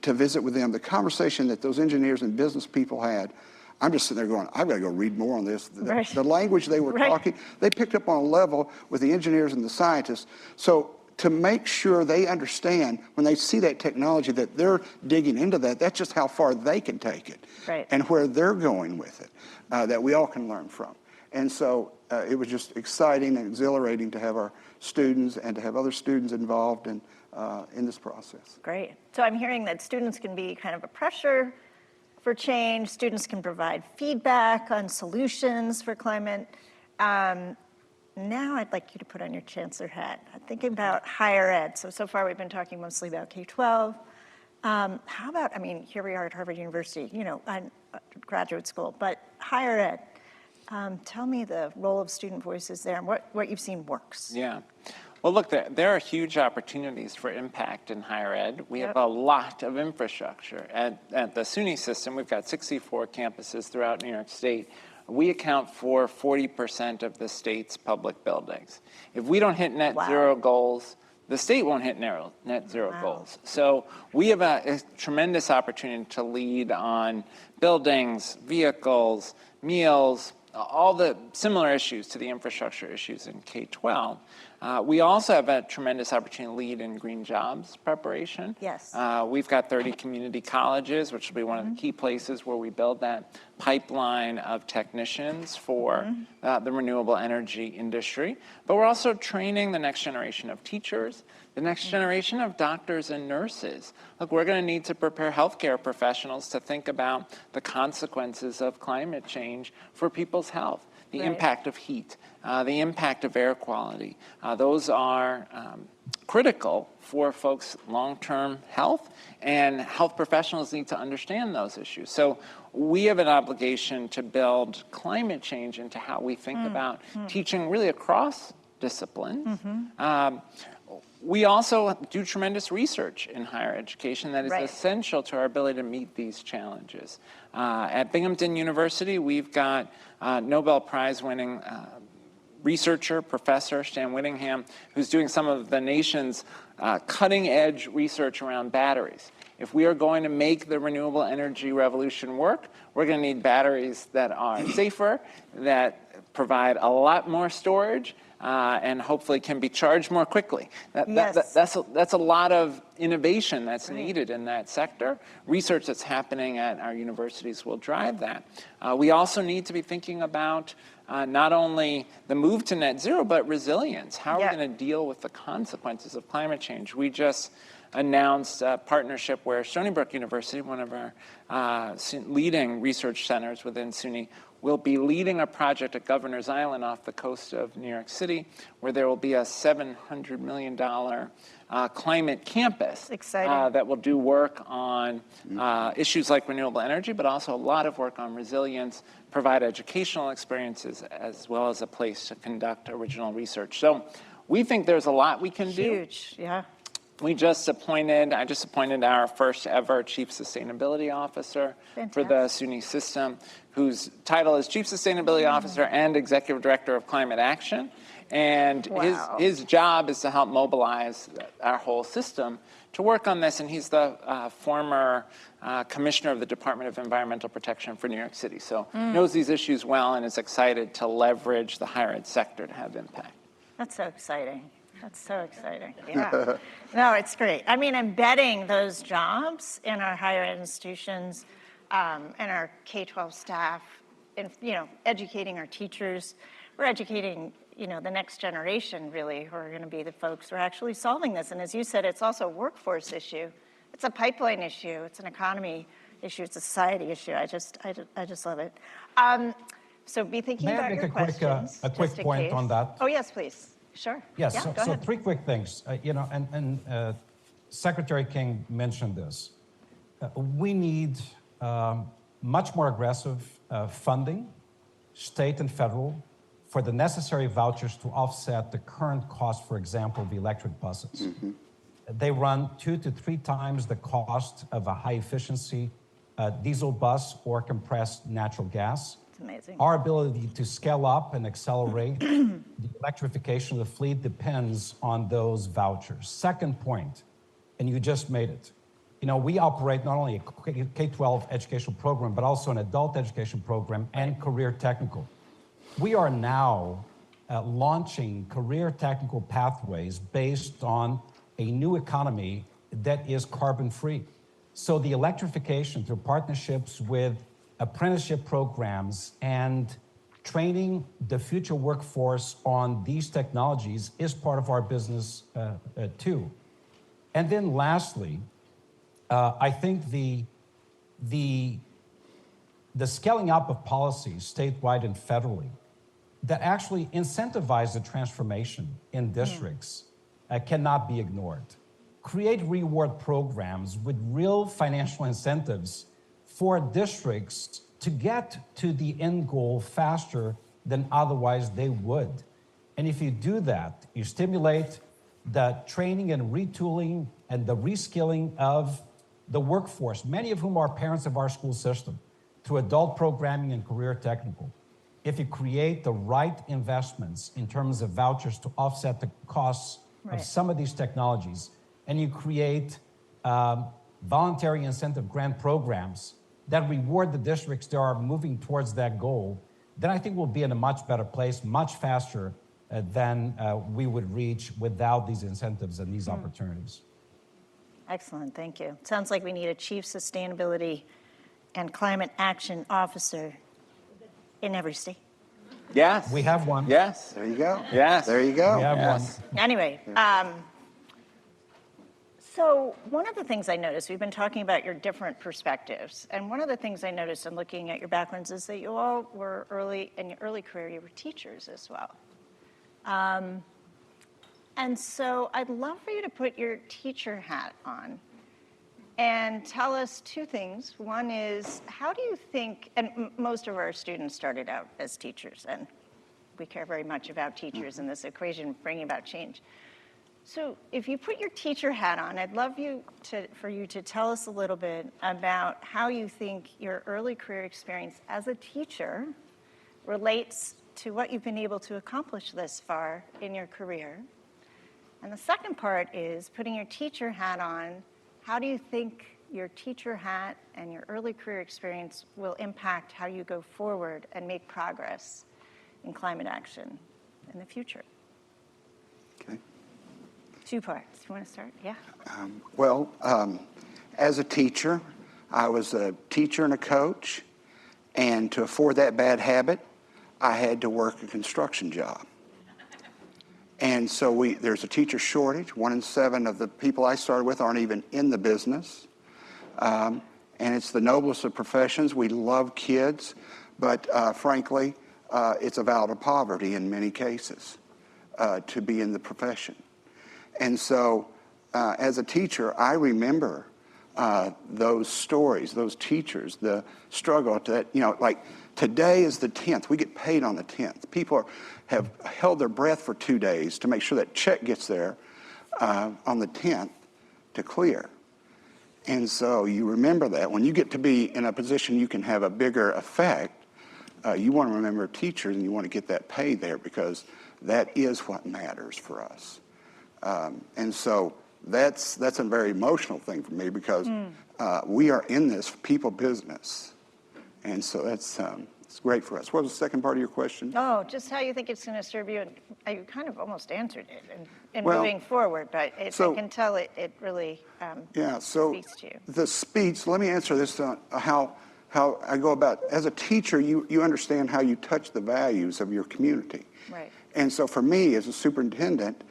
to visit with them, the conversation that those engineers and business people had, I'm just sitting there going, I've got to go read more on this. The language they were talking, they picked up on a level with the engineers and the scientists. So to make sure they understand when they see that technology that they're digging into that's just how far they can take it and where they're going with it, that we all can learn from. And so it was just exciting and exhilarating to have our students and to have other students involved in this process. Great. So I'm hearing that students can be kind of a pressure for change. Students can provide feedback on solutions for climate. Now I'd like you to put on your chancellor hat. I'm thinking about higher ed. So far we've been talking mostly about K-12. How about, I mean, here we are at Harvard University, you know, graduate school, but higher ed. Tell me the role of student voices there and what you've seen works. Yeah. Well, look, there are huge opportunities for impact in higher ed. We have a lot of infrastructure. At the SUNY system, we've got 64 campuses throughout New York State. We account for 40% of the state's public buildings. If we don't hit net zero goals, the state won't hit net zero goals. So we have a tremendous opportunity to lead on buildings, vehicles, meals, all the similar issues to the infrastructure issues in K-12. We also have a tremendous opportunity to lead in green jobs preparation. Yes. We've got 30 community colleges, which will be one of the key places where we build that pipeline of technicians for the renewable energy industry. But we're also training the next generation of teachers, the next generation of doctors and nurses. Look, we're going to need to prepare healthcare professionals to think about the consequences of climate change for people's health, the impact of heat, the impact of air quality. Those are critical for folks' long-term health, and health professionals need to understand those issues. So we have an obligation to build climate change into how we think about teaching really across disciplines. We also do tremendous research in higher education that is essential to our ability to meet these challenges. At Binghamton University, we've got Nobel Prize-winning researcher, Professor Stan Whittingham, who's doing some of the nation's cutting-edge research around batteries. If we are going to make the renewable energy revolution work, we're going to need batteries that are safer, that provide a lot more storage, and hopefully can be charged more quickly. That's a lot of innovation that's needed in that sector. Research that's happening at our universities will drive that. We also need to be thinking about not only the move to net zero, but resilience. How are we going to deal with the consequences of climate change? We just announced a partnership where Stony Brook University, one of our leading research centers within SUNY, will be leading a project at Governor's Island off the coast of New York City, where there will be a $700 million climate campus that will do work on issues like renewable energy, but also a lot of work on resilience, provide educational experiences, as well as a place to conduct original research. So we think there's a lot we can do. Huge, yeah. I just appointed our first ever Chief Sustainability Officer for the SUNY system, whose title is Chief Sustainability Officer and Executive Director of Climate Action. And his job is to help mobilize our whole system to work on this. And he's the former commissioner of the Department of Environmental Protection for New York City. So knows these issues well and is excited to leverage the higher ed sector to have impact. That's so exciting. That's so exciting. Yeah. No, it's great. I mean, embedding those jobs in our higher ed institutions and our K-12 staff, and educating our teachers. We're educating, the next generation, really, who are going to be the folks who are actually solving this. And as you said, it's also a workforce issue. It's a pipeline issue. It's an economy issue. It's a society issue. I just love it. So be thinking about your questions. May I make a quick point on that? Oh, yes, please. Sure. Yes, yeah, so 3 quick things. Secretary King mentioned this. We need much more aggressive funding, state and federal, for the necessary vouchers to offset the current cost, for example, of electric buses. They run 2 to 3 times the cost of a high-efficiency diesel bus or compressed natural gas. It's amazing. Our ability to scale up and accelerate the electrification of the fleet depends on those vouchers. Second point, and you just made it. We operate not only a K-12 educational program, but also an adult education program and career technical. We are now launching career technical pathways based on a new economy that is carbon-free. So the electrification through partnerships with apprenticeship programs and training the future workforce on these technologies is part of our business too. And then lastly, I think the scaling up of policies statewide and federally that actually incentivize the transformation in districts cannot be ignored. Create reward programs with real financial incentives for districts to get to the end goal faster than otherwise they would. And if you do that, you stimulate the training and retooling and the reskilling of the workforce, many of whom are parents of our school system, through adult programming and career technical. If you create the right investments in terms of vouchers to offset the costs Right. of some of these technologies, and you create voluntary incentive grant programs that reward the districts that are moving towards that goal, then I think we'll be in a much better place, much faster than we would reach without these incentives and these opportunities. Excellent, thank you. Sounds like we need a Chief Sustainability and Climate Action Officer in every state. Yes. We have one. Yes. There you go. Yes. There you go. We have Yes. one. Anyway, so one of the things I noticed, we've been talking about your different perspectives, and one of the things I noticed in looking at your backgrounds is that you all were in your early career, you were teachers as well. And so I'd love for you to put your teacher hat on and tell us two things. One is, how do you think, and most of our students started out as teachers, and we care very much about teachers in this equation, bringing about change. So if you put your teacher hat on, I'd love for you to tell us a little bit about how you think your early career experience as a teacher relates to what you've been able to accomplish this far in your career. And the second part is, putting your teacher hat on, how do you think your teacher hat and your early career experience will impact how you go forward and make progress in climate action in the future? Okay. Two parts. You want to start? Yeah. Well, as a teacher, I was a teacher and a coach, and to afford that bad habit, I had to work a construction job. And so there's a teacher shortage. 1 in 7 of the people I started with aren't even in the business. And it's the noblest of professions. We love kids, but frankly, it's a vow to poverty in many cases to be in the profession. And so as a teacher, I remember those stories, those teachers, the struggle that, like today is the 10th. We get paid on the 10th. People have held their breath for 2 days to make sure that check gets there on the 10th to clear. And so you remember that. When you get to be in a position you can have a bigger effect, you want to remember teachers and you want to get that pay there, because that is what matters for us. And so that's a very emotional thing for me, because we are in this people business. And so it's great for us. What was the second part of your question? Oh, just how you think it's going to serve you. And you kind of almost answered it in moving forward, but I can tell it really speaks to you. The speech, let me answer this on how I go about. As a teacher, you understand how you touch the values of your community. Right. And so for me, as a superintendent,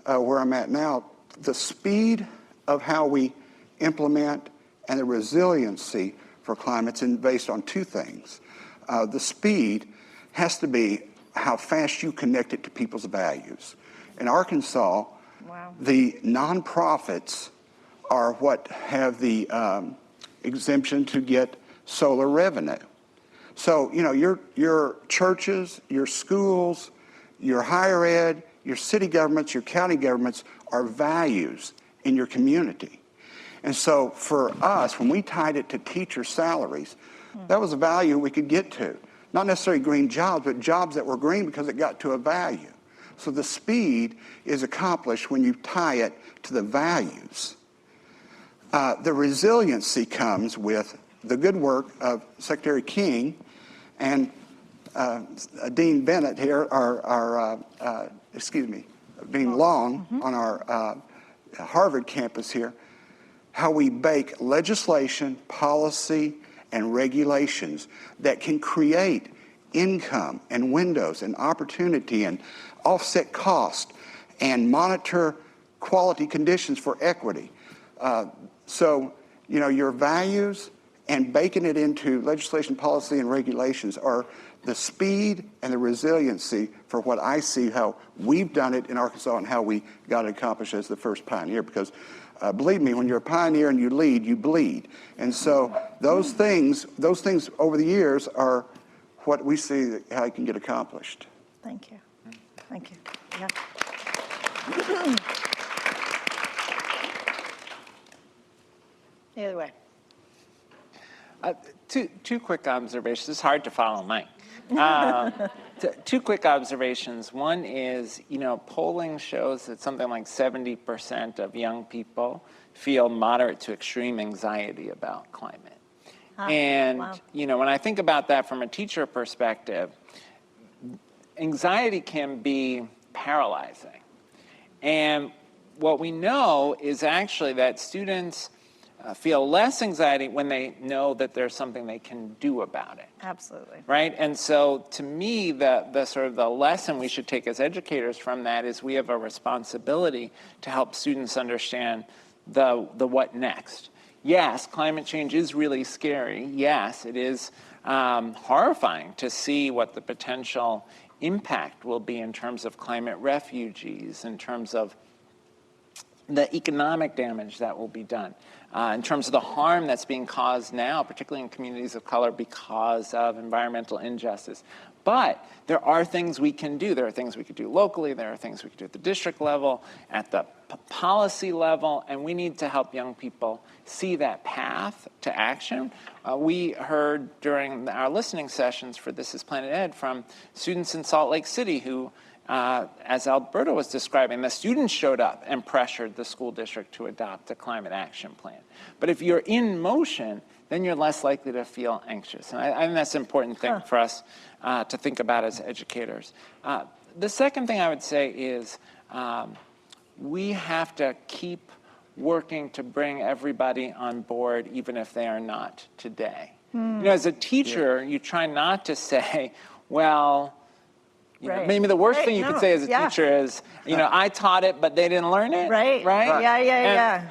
where I'm at now, the speed of how we implement and the resiliency for climate's based on two things. The speed has to be how fast you connect it to people's values. In Arkansas, the nonprofits are what have the exemption to get solar revenue. So, your churches, your schools, your higher ed, your city governments, your county governments are values in your community. And so for us, when we tied it to teacher salaries, that was a value we could get to. Not necessarily green jobs, but jobs that were green because it got to a value. So the speed is accomplished when you tie it to the values. The resiliency comes with the good work of Secretary King and Dean Bennett here, Dean Long on our Harvard campus here, how we bake legislation, policy, and regulations that can create income and windows and opportunity and offset cost and monitor quality conditions for equity. So, your values and baking it into legislation, policy, and regulations are the speed and the resiliency for what I see how we've done it in Arkansas and how we got it accomplished as the first pioneer. Because believe me, when you're a pioneer and you lead, you bleed. And so those things over the years are what we see how it can get accomplished. Thank you. Thank you. Yeah. Either way. Two quick observations. It's hard to follow Mike. Two quick observations. One is, polling shows that something like 70% of young people feel moderate to extreme anxiety about climate. And, wow. When I think about that from a teacher perspective, anxiety can be paralyzing. And what we know is actually that students feel less anxiety when they know that there's something they can do about it. Absolutely. Right? And so to me, the sort of the lesson we should take as educators from that is we have a responsibility to help students understand the what next. Yes, climate change is really scary. Yes, it is horrifying to see what the potential impact will be in terms of climate refugees, in terms of the economic damage that will be done, in terms of the harm that's being caused now, particularly in communities of color because of environmental injustice. But there are things we can do. There are things we could do locally. There are things we could do at the district level, at the policy level, and we need to help young people see that path to action. We heard during our listening sessions for This is Planet Ed from students in Salt Lake City who, as Alberto was describing, the students showed up and pressured the school district to adopt a climate action plan. But if you're in motion, then you're less likely to feel anxious. And I think that's an important thing for us to think about as educators. The second thing I would say is we have to keep working to bring everybody on board, even if they are not today. As a teacher, you try not to say, well, maybe the worst thing you could say as a teacher is, I taught it, but they didn't learn it. Right. Yeah.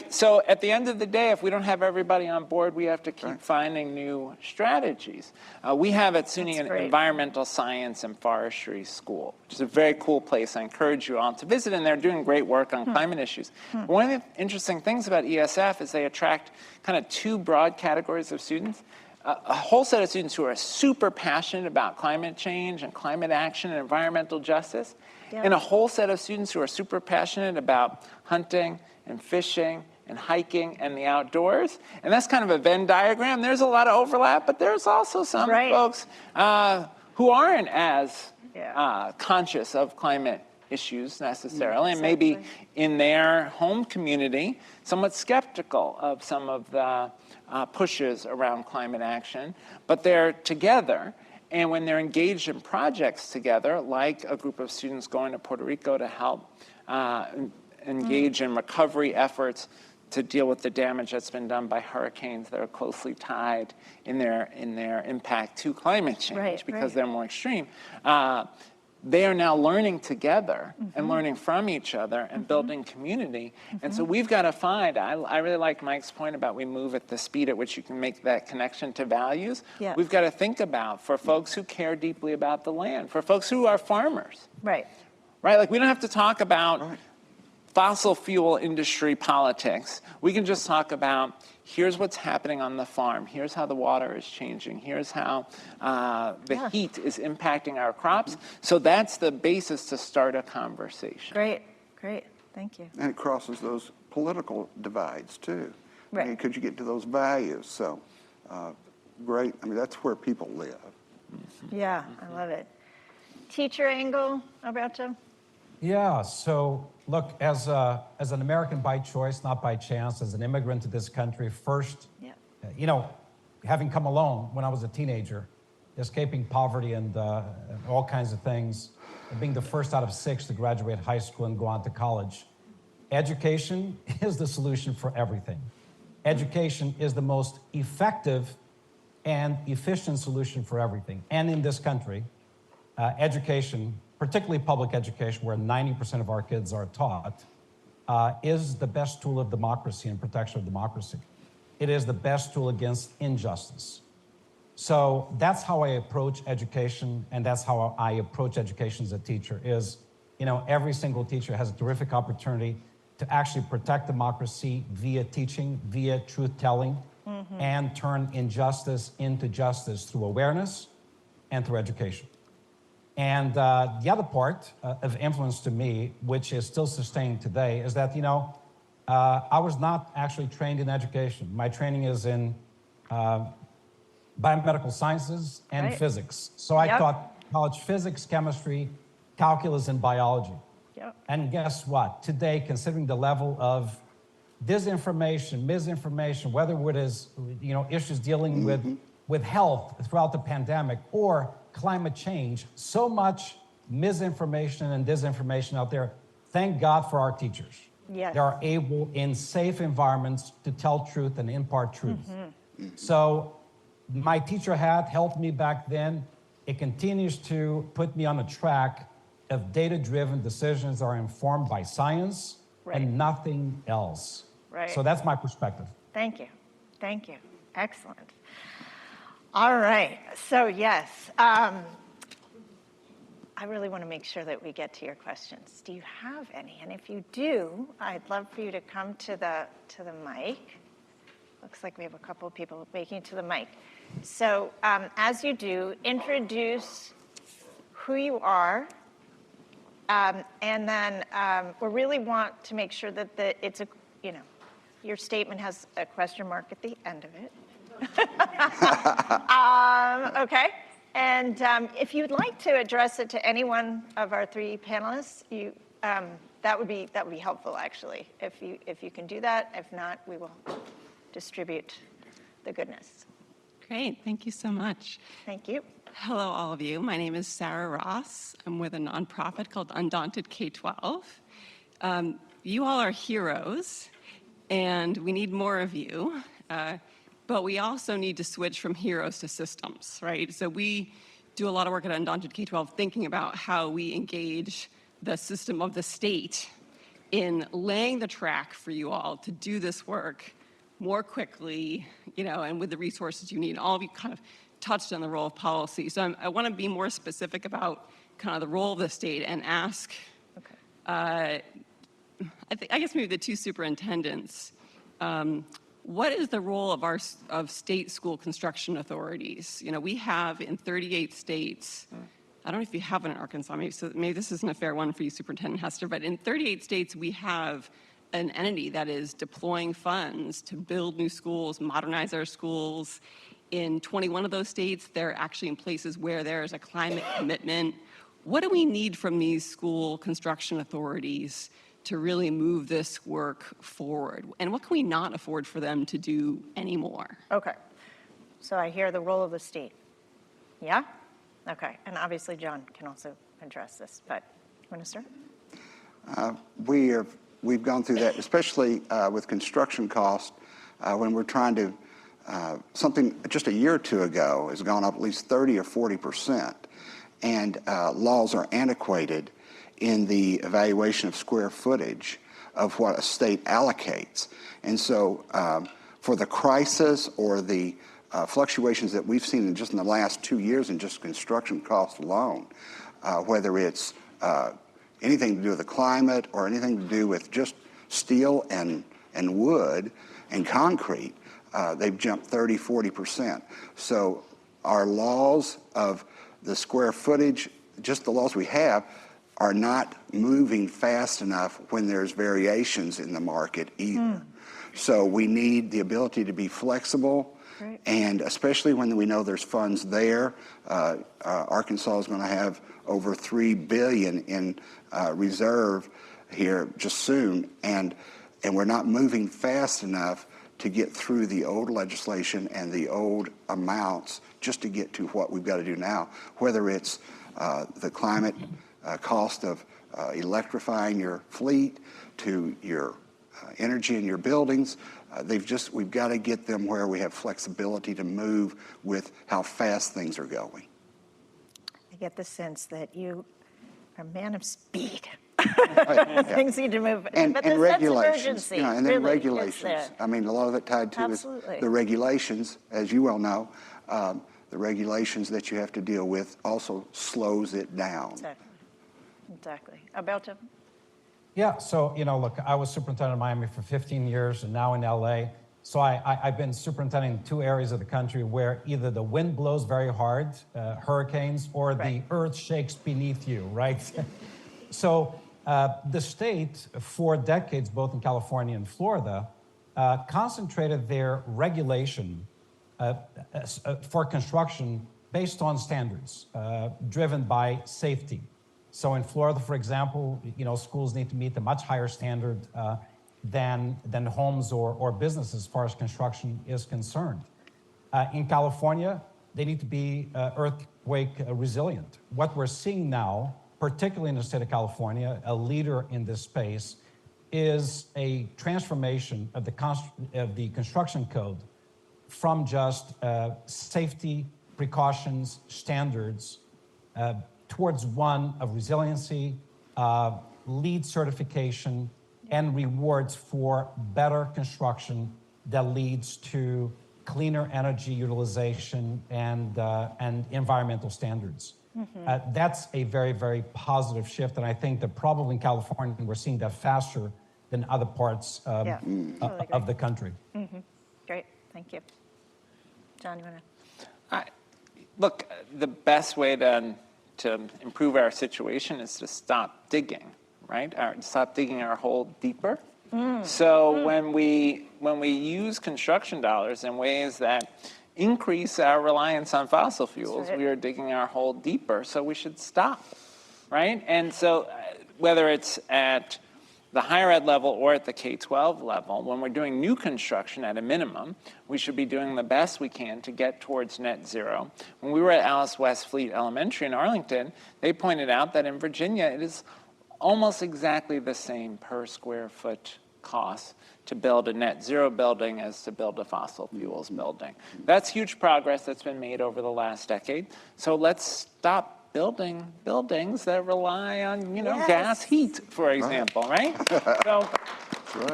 So at the end of the day, if we don't have everybody on board, we have to keep finding new strategies. We have at SUNY an environmental science and forestry school, which is a very cool place. I encourage you all to visit, and they're doing great work on climate issues. But one of the interesting things about ESF is they attract kind of two broad categories of students. A whole set of students who are super passionate about climate change and climate action and environmental justice, and a whole set of students who are super passionate about hunting and fishing and hiking and the outdoors. And that's kind of a Venn diagram. There's a lot of overlap, but there's also some folks who aren't as conscious of climate issues necessarily, and maybe in their home community, somewhat skeptical of some of the pushes around climate action, but they're together. And when they're engaged in projects together, like a group of students going to Puerto Rico to help engage in recovery efforts to deal with the damage that's been done by hurricanes that are closely tied in their impact to climate change because they're more extreme. They are now learning together and learning from each other and building community. And so we've got to find, I really like Mike's point about we move at the speed at which you can make that connection to values. We've got to think about for folks who care deeply about the land, for folks who are farmers. Right, like we don't have to talk about fossil fuel industry politics. We can just talk about here's what's happening on the farm. Here's how the water is changing. Here's how the heat is impacting our crops. So that's the basis to start a conversation. Great. Thank you. And it crosses those political divides too. Could you get to those values? So great. I mean, that's where people live. Yeah, I love it. Teacher angle, Alberto? Yeah, so look, as an American by choice, not by chance, as an immigrant to this country, first, having come alone when I was a teenager, escaping poverty and all kinds of things, being the first out of 6 to graduate high school and go on to college, education is the solution for everything. Education is the most effective and efficient solution for everything. And in this country, education, particularly public education, where 90% of our kids are taught, is the best tool of democracy and protection of democracy. It is the best tool against injustice. So that's how I approach education, and that's how I approach education as a teacher is, every single teacher has a terrific opportunity to actually protect democracy via teaching, via truth-telling, and turn injustice into justice through awareness and through education. And the other part of influence to me, which is still sustained today, is that, I was not actually trained in education. My training is in biomedical sciences and Right. physics. So I Yep. taught college physics, chemistry, calculus, and biology. Yep. And guess what? Today, considering the level of disinformation, misinformation, whether it is, issues dealing with health throughout the pandemic or climate change, so much misinformation and disinformation out there. Thank God for our teachers. Yes. They are able in safe environments to tell truth and impart truth. So my teacher hat helped me back then. It continues to put me on a track of data-driven decisions that are informed by science Right. and nothing else. Right. So that's my perspective. Thank you. Thank you. Excellent. All right. So yes, I really want to make sure that we get to your questions. Do you have any? And if you do, I'd love for you to come to the mic. Looks like we have a couple of people making it to the mic. So as you do, introduce who you are, and then we really want to make sure that it's a, your statement has a question mark at the end of it. Okay. And if you'd like to address it to any one of our three panelists, that would be helpful, actually. If you can do that. If not, we will distribute the goodness. Great, thank you so much. Thank you. Hello, all of you. My name is Sarah Ross. I'm with a nonprofit called Undaunted K-12. You all are heroes, and we need more of you. But we also need to switch from heroes to systems, right? So we do a lot of work at Undaunted K-12 thinking about how we engage the system of the state in laying the track for you all to do this work more quickly, and with the resources you need. All of you kind of touched on the role of policy. So I want to be more specific about kind of the role of the state and ask, I guess maybe the two superintendents, what is the role of state school construction authorities? We have in 38 states, I don't know if you have one in Arkansas, maybe this isn't a fair one for you, Superintendent Hester, but in 38 states we have an entity that is deploying funds to build new schools, modernize our schools. In 21 of those states, they're actually in places where there's a climate commitment. What do we need from these school construction authorities to really move this work forward? And what can we not afford for them to do anymore? Okay. So I hear the role of the state. Yeah? Okay. And obviously John can also address this, but you want to start? We've gone through that, especially with construction costs, when we're trying to, something just a year or two ago has gone up at least 30 or 40%, and laws are antiquated in the evaluation of square footage of what a state allocates. And so for the crisis or the fluctuations that we've seen in the last 2 years in just construction costs alone, whether it's anything to do with the climate or anything to do with just steel and wood and concrete, they've jumped 30, 40%. So our laws of the square footage, just the laws we have, are not moving fast enough when there's variations in the market either. So we need the ability to be flexible, Right. and especially when we know there's funds there. Arkansas is going to have over $3 billion in reserve here just soon, and we're not moving fast enough to get through the old legislation and the old amounts just to get to what we've got to do now, whether it's the climate cost of electrifying your fleet to your energy in your buildings. We've got to get them where we have flexibility to move with how fast things are going. I get the sense that you are a man of speed. Right, yeah. Things need to move. And but the regulations, sense of urgency, and then really, regulations. is there. I mean, a lot of it tied to is Absolutely. the regulations, as you well know. The regulations that you have to deal with also slows it down. Exactly. Alberto? Yeah, so, look, I was superintendent of Miami for 15 years and now in LA. So I've been superintending in two areas of the country where either the wind blows very hard, hurricanes, or Right. the earth shakes beneath you, right? So the state, for decades, both in California and Florida, concentrated their regulation for construction based on standards driven by safety. So in Florida, for example, schools need to meet a much higher standard than homes or businesses as far as construction is concerned. In California, they need to be earthquake resilient. What we're seeing now, particularly in the state of California, a leader in this space, is a transformation of the construction code from just safety precautions, standards, towards one of resiliency, LEED certification, and rewards for better construction that leads to cleaner energy utilization and environmental standards. That's a very, very positive shift, and I think that probably in California we're seeing that faster than other parts totally of the country. Great, thank you. John, you want to? Look, the best way to improve our situation is to stop digging, right? Stop digging our hole deeper. So when we use construction dollars in ways that increase our reliance on fossil fuels, we are digging our hole deeper, so we should stop, right? And so whether it's at the higher ed level or at the K-12 level, when we're doing new construction at a minimum, we should be doing the best we can to get towards net zero. When we were at Alice West Fleet Elementary in Arlington, they pointed out that in Virginia, it is almost exactly the same per square foot cost to build a net zero building as to build a fossil fuels building. That's huge progress that's been made over the last decade. So let's stop building buildings that rely on, gas heat, for example, right? So, That's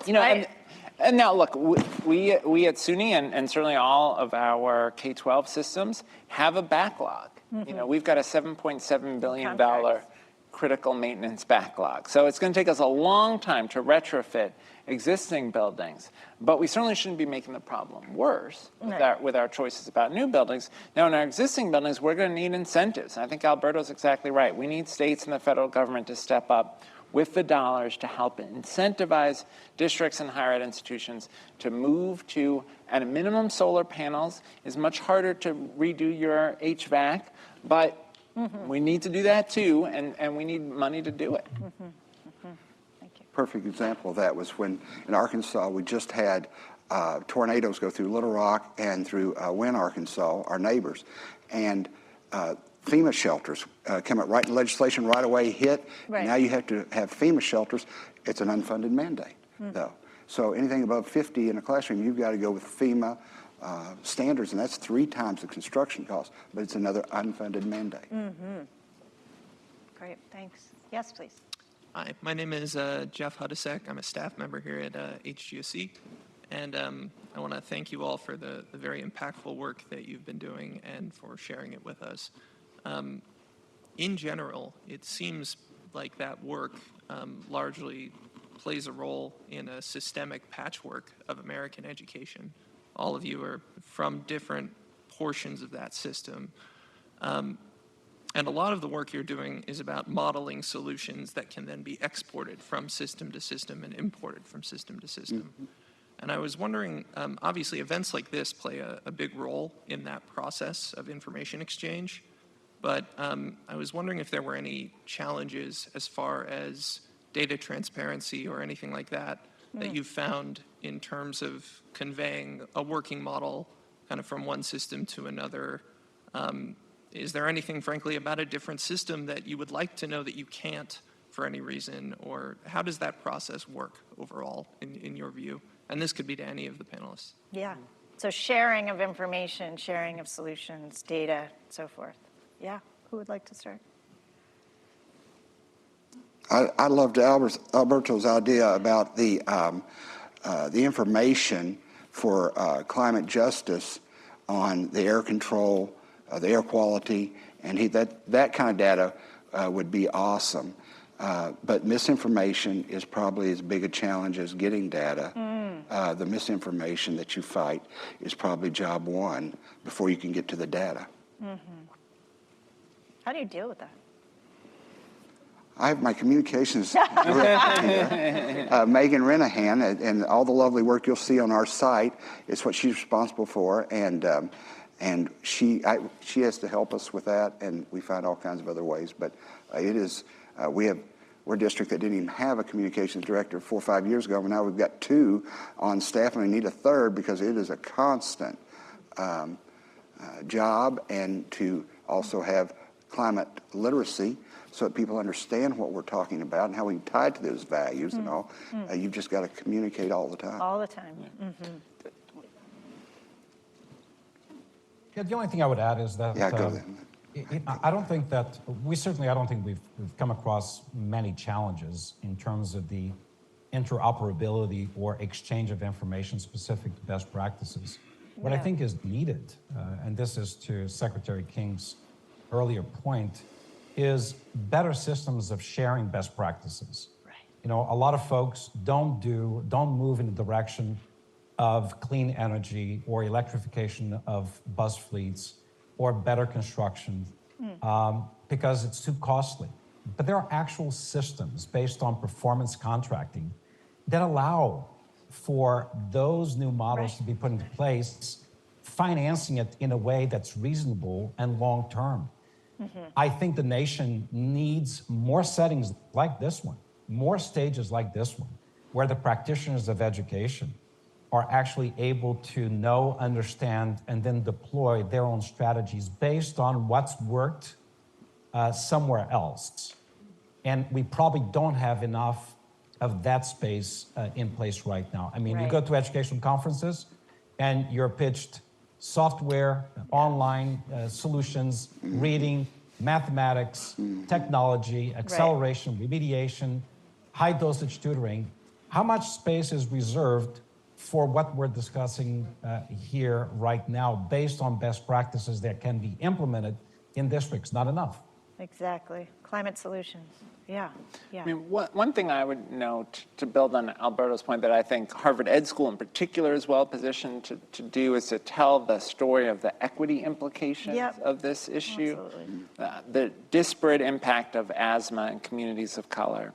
right. And now look, we at SUNY and certainly all of our K-12 systems have a backlog. We've got a $7.7 billion critical maintenance backlog. So it's going to take us a long time to retrofit existing buildings, but we certainly shouldn't be making the problem worse with our choices about new buildings. Now, in our existing buildings, we're going to need incentives. And I think Alberto's exactly right. We need states and the federal government to step up with the dollars to help incentivize districts and higher ed institutions to move to, at a minimum, solar panels. It's much harder to redo your HVAC, but we need to do that too, and we need money to do it. Thank you. Perfect example of that was when in Arkansas we just had tornadoes go through Little Rock and through Wynne, Arkansas, our neighbors, and FEMA shelters come up right in legislation right away hit. Right. Now you have to have FEMA shelters. It's an unfunded mandate, though. So anything above 50 in a classroom, you've got to go with FEMA standards, and that's 3 times the construction cost, but it's another unfunded mandate. Great, thanks. Yes, please. Hi, my name is Jeff Hudisek. I'm a staff member here at HGSC, and I want to thank you all for the very impactful work that you've been doing and for sharing it with us. In general, it seems like that work largely plays a role in a systemic patchwork of American education. All of you are from different portions of that system. And a lot of the work you're doing is about modeling solutions that can then be exported from system to system and imported from system to system. And I was wondering, obviously events like this play a big role in that process of information exchange, but I was wondering if there were any challenges as far as data transparency or anything like that that you've found in terms of conveying a working model kind of from one system to another. Is there anything, frankly, about a different system that you would like to know that you can't for any reason, or how does that process work overall in your view? And this could be to any of the panelists. Yeah, so sharing of information, sharing of solutions, data, so forth. Yeah, who would like to start? I loved Alberto's idea about the information for climate justice on the air control, the air quality, and that kind of data would be awesome. But misinformation is probably as big a challenge as getting data. The misinformation that you fight is probably job one before you can get to the data. How do you deal with that? I have my communications director here, Megan Renahan, and all the lovely work you'll see on our site is what she's responsible for, and she has to help us with that, and we find all kinds of other ways. But it is we're a district that didn't even have a communications director 4 or 5 years ago, and now we've got 2 on staff, and we need a 3rd because it is a constant job, and to also have climate literacy, so that people understand what we're talking about and how we can tie it to those values and all. You've just got to communicate all the time. All the time. Yeah, the only thing I would add is that Yeah, go then. I don't think that I don't think we've come across many challenges in terms of the interoperability or exchange of information specific to best practices. What I think is needed, and this is to Secretary King's earlier point, is better systems of sharing best practices. Right. You know, a lot of folks don't move in the direction of clean energy or electrification of bus fleets or better construction because it's too costly. But there are actual systems based on performance contracting that allow for those new models to be put into place, financing it in a way that's reasonable and long-term. I think the nation needs more settings like this one, more stages like this one, where the practitioners of education are actually able to know, understand, and then deploy their own strategies based on what's worked somewhere else. And we probably don't have enough of that space in place right now. I mean, you go to educational conferences and you're pitched software, online solutions, reading, mathematics, technology, acceleration, remediation, high dosage tutoring. How much space is reserved for what we're discussing here right now based on best practices that can be implemented in districts? Not enough. Exactly. Climate solutions. Yeah. I mean, one thing I would note, to build on Alberto's point, that I think Harvard Ed School in particular is well positioned to do, is to tell the story of the equity implications of this issue, the disparate impact of asthma in communities of color,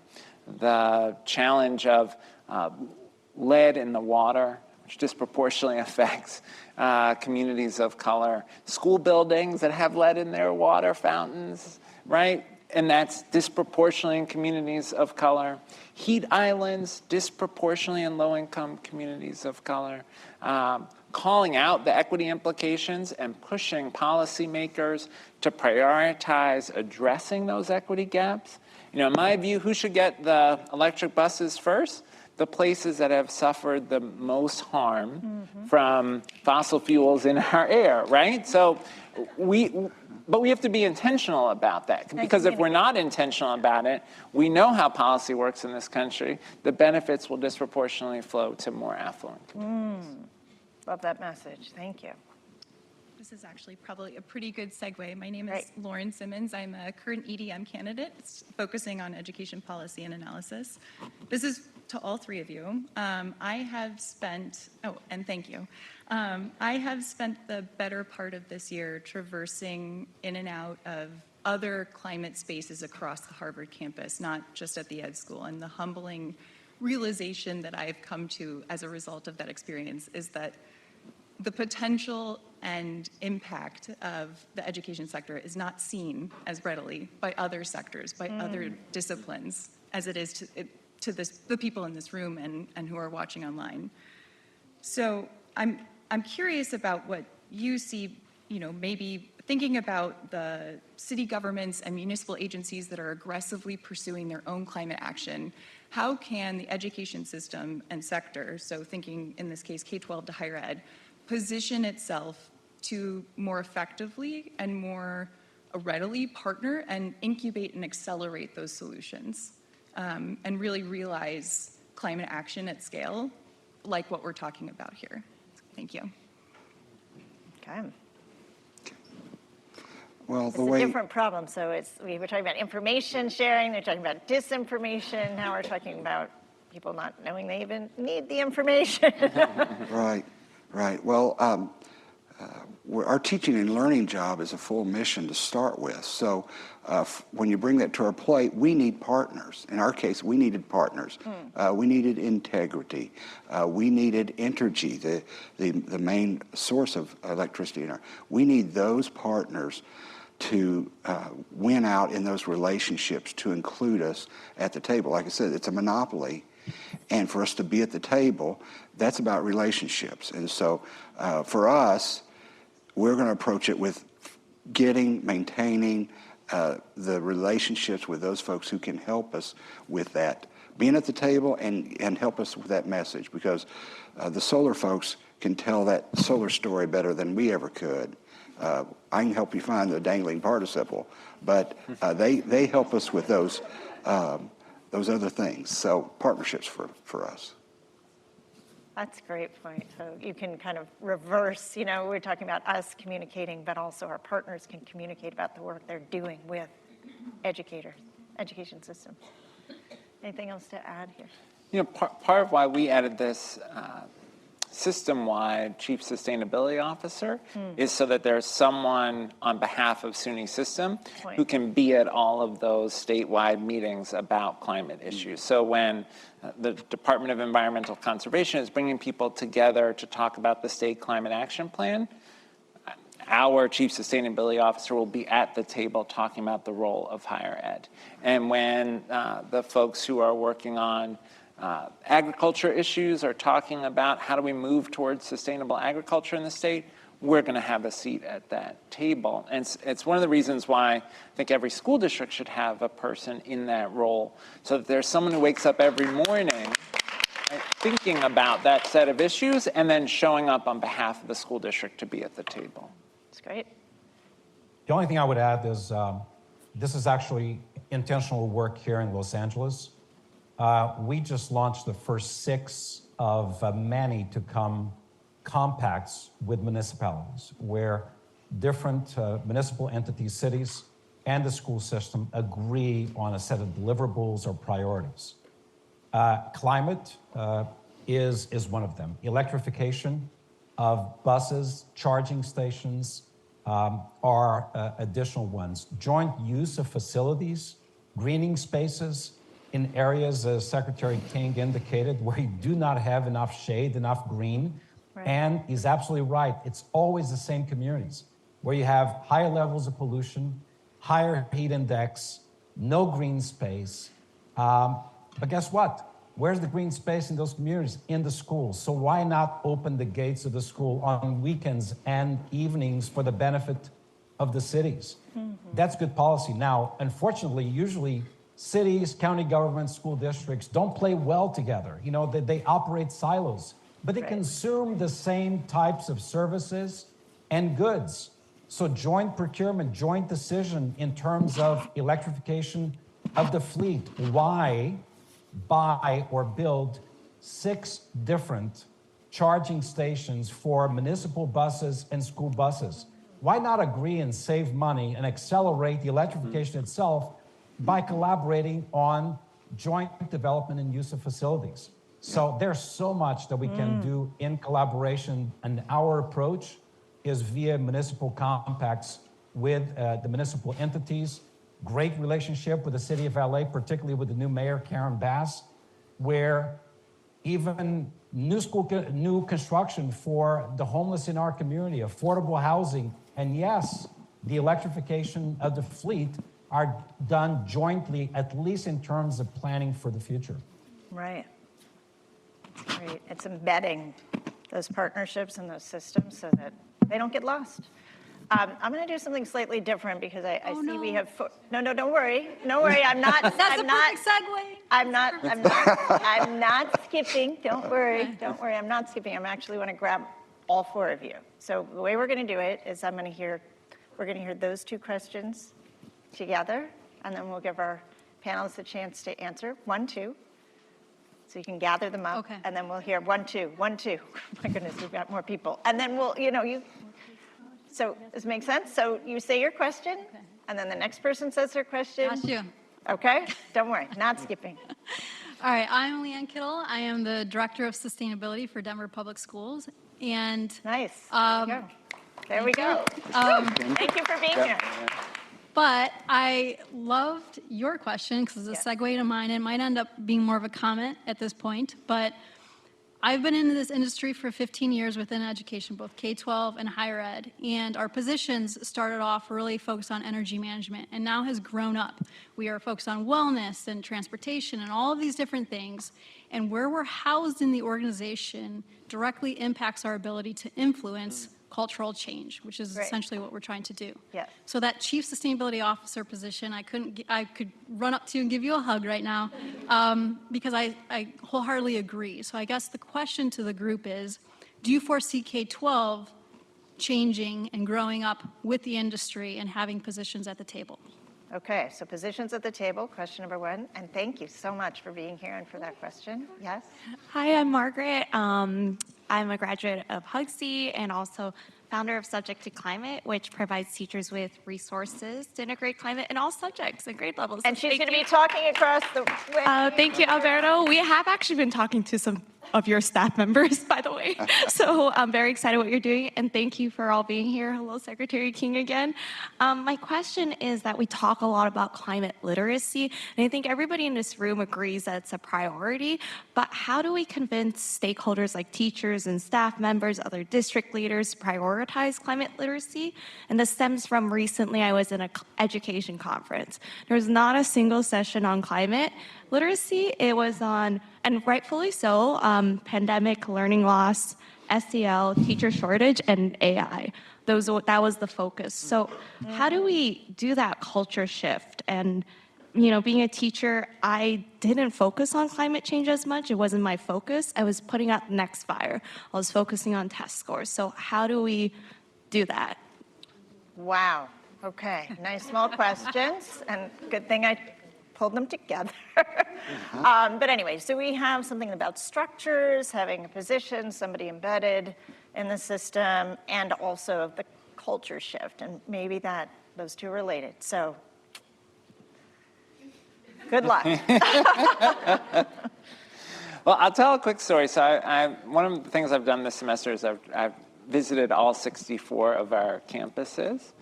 the challenge of lead in the water, which disproportionately affects communities of color, school buildings that have lead in their water fountains, right? And that's disproportionately in communities of color. Heat islands, disproportionately in low-income communities of color. Calling out the equity implications and pushing policymakers to prioritize addressing those equity gaps. You know, in my view, who should get the electric buses first? The places that have suffered the most harm from fossil fuels in our air, right? So but we have to be intentional about that, because if we're not intentional about it, we know how policy works in this country. The benefits will disproportionately flow to more affluent communities. Love that message. Thank you. This is actually probably a pretty good segue. My name is Lauren Simmons. I'm a current EDM candidate focusing on education policy and analysis. This is to all 3 of you. I have spent, and thank you. I have spent the better part of this year traversing in and out of other climate spaces across the Harvard campus, not just at the Ed School. And the humbling realization that I've come to as a result of that experience is that the potential and impact of the education sector is not seen as readily by other sectors, by other disciplines, as it is to the people in this room and who are watching online. So I'm curious about what you see, you know, maybe thinking about the city governments and municipal agencies that are aggressively pursuing their own climate action. How can the education system and sector, so thinking in this case K-12 to higher ed, position itself to more effectively and more readily partner and incubate and accelerate those solutions, and really realize climate action at scale, like what we're talking about here? Thank you. Okay. Well, It's a different problem. So we were talking about information sharing, we're talking about disinformation, now we're talking about people not knowing they even need the information. Right. Well, our teaching and learning job is a full mission to start with. So when you bring that to our plate, we need partners. In our case, we needed partners. We needed integrity. We needed energy, the main source of electricity in our. We need those partners to win out in those relationships, to include us at the table. Like I said, it's a monopoly. And for us to be at the table, that's about relationships. And so for us, we're going to approach it with maintaining the relationships with those folks who can help us with that, being at the table and help us with that message, because the solar folks can tell that solar story better than we ever could. I can help you find the dangling participle, but they help us with those other things. So partnerships for us. That's a great point. So you can kind of reverse, we're talking about us communicating, but also our partners can communicate about the work they're doing with educators, education systems. Anything else to add here? Part of why we added this system-wide Chief Sustainability Officer is so that there's someone on behalf of SUNY System who can be at all of those statewide meetings about climate issues. So when the Department of Environmental Conservation is bringing people together to talk about the state climate action plan, our Chief Sustainability Officer will be at the table talking about the role of higher ed. And when the folks who are working on agriculture issues are talking about how do we move towards sustainable agriculture in the state, we're going to have a seat at that table. And it's one of the reasons why I think every school district should have a person in that role, so that there's someone who wakes up every morning thinking about that set of issues and then showing up on behalf of the school district to be at the table. That's great. The only thing I would add is this is actually intentional work here in Los Angeles. We just launched the first 6 of many to come compacts with municipalities, where different municipal entities, cities, and the school system agree on a set of deliverables or priorities. Climate is one of them. Electrification of buses, charging stations are additional ones. Joint use of facilities, greening spaces, in areas, as Secretary King indicated, where you do not have enough shade, enough green. Right. And he's absolutely right. It's always the same communities where you have higher levels of pollution, higher heat index, no green space. But guess what? Where's the green space in those communities? In the schools. So why not open the gates of the school on weekends and evenings for the benefit of the cities? Mm-hmm. That's good policy. Now, unfortunately, usually cities, county governments, school districts don't play well together. They operate silos, but they consume the same types of services and goods. So joint procurement, joint decision in terms of electrification of the fleet. Why buy or build 6 different charging stations for municipal buses and school buses? Why not agree and save money and accelerate the electrification itself by collaborating on joint development and use of facilities? So there's so much that we can do in collaboration, and our approach is via municipal compacts with the municipal entities. Great relationship with the city of LA, particularly with the new mayor, Karen Bass, where even new construction for the homeless in our community, affordable housing, and yes, the electrification of the fleet are done jointly, at least in terms of planning for the future. Right. That's great. It's embedding those partnerships and those systems so that they don't get lost. I'm going to do something slightly different because I see we have. No, don't worry. No worry. I'm not. That's a perfect segue. I'm not skipping. Don't worry. I'm not skipping. I'm actually want to grab all 4 of you. So the way we're going to do it is we're going to hear those 2 questions together, and then we'll give our panelists a chance to answer 1, 2. So you can gather them up, okay. And then we'll hear 1, 2, 1, 2. My goodness, we've got more people. And then we'll, so does it make sense? So you say your question, okay. And then the next person says their question. Got you. Okay, don't worry, not skipping. All right, I'm Leanne Kittle. I am the Director of Sustainability for Denver Public Schools. And nice. There we go. Thank you for being here. But I loved your question because it's a segue to mine. It might end up being more of a comment at this point, but I've been in this industry for 15 years within education, both K-12 and higher ed, and our positions started off really focused on energy management and now has grown up. We are focused on wellness and transportation and all of these different things, and where we're housed in the organization directly impacts our ability to influence cultural change, which is essentially what we're trying to do. Yes. So that Chief Sustainability Officer position, I could run up to you and give you a hug right now because I wholeheartedly agree. So I guess the question to the group is, do you foresee K-12 changing and growing up with the industry and having positions at the table? Okay, so positions at the table, question number one. And thank you so much for being here and for that question. Yes? Hi, I'm Margaret. I'm a graduate of Hugsy and also founder of Subject to Climate, which provides teachers with resources to integrate climate in all subjects and grade levels. And she's going to be talking across the way. Thank you, Alberto. We have actually been talking to some of your staff members, by the way. So I'm very excited what you're doing, and thank you for all being here. Hello, Secretary King again. My question is that we talk a lot about climate literacy, and I think everybody in this room agrees that it's a priority, but how do we convince stakeholders like teachers and staff members, other district leaders to prioritize climate literacy? And this stems from recently I was in an education conference. There was not a single session on climate literacy. It was on, and rightfully so, pandemic, learning loss, SEL, teacher shortage, and AI. That was the focus. So how do we do that culture shift? And being a teacher, I didn't focus on climate change as much. It wasn't my focus. I was putting out the next fire. I was focusing on test scores. So how do we do that? Wow. Okay. Nice small questions, and good thing I pulled them together. But anyway, so we have something about structures, having a position, somebody embedded in the system, and also the culture shift, and maybe those two are related. So good luck. Well, I'll tell a quick story. So one of the things I've done this semester is I've visited all 64 of our campuses,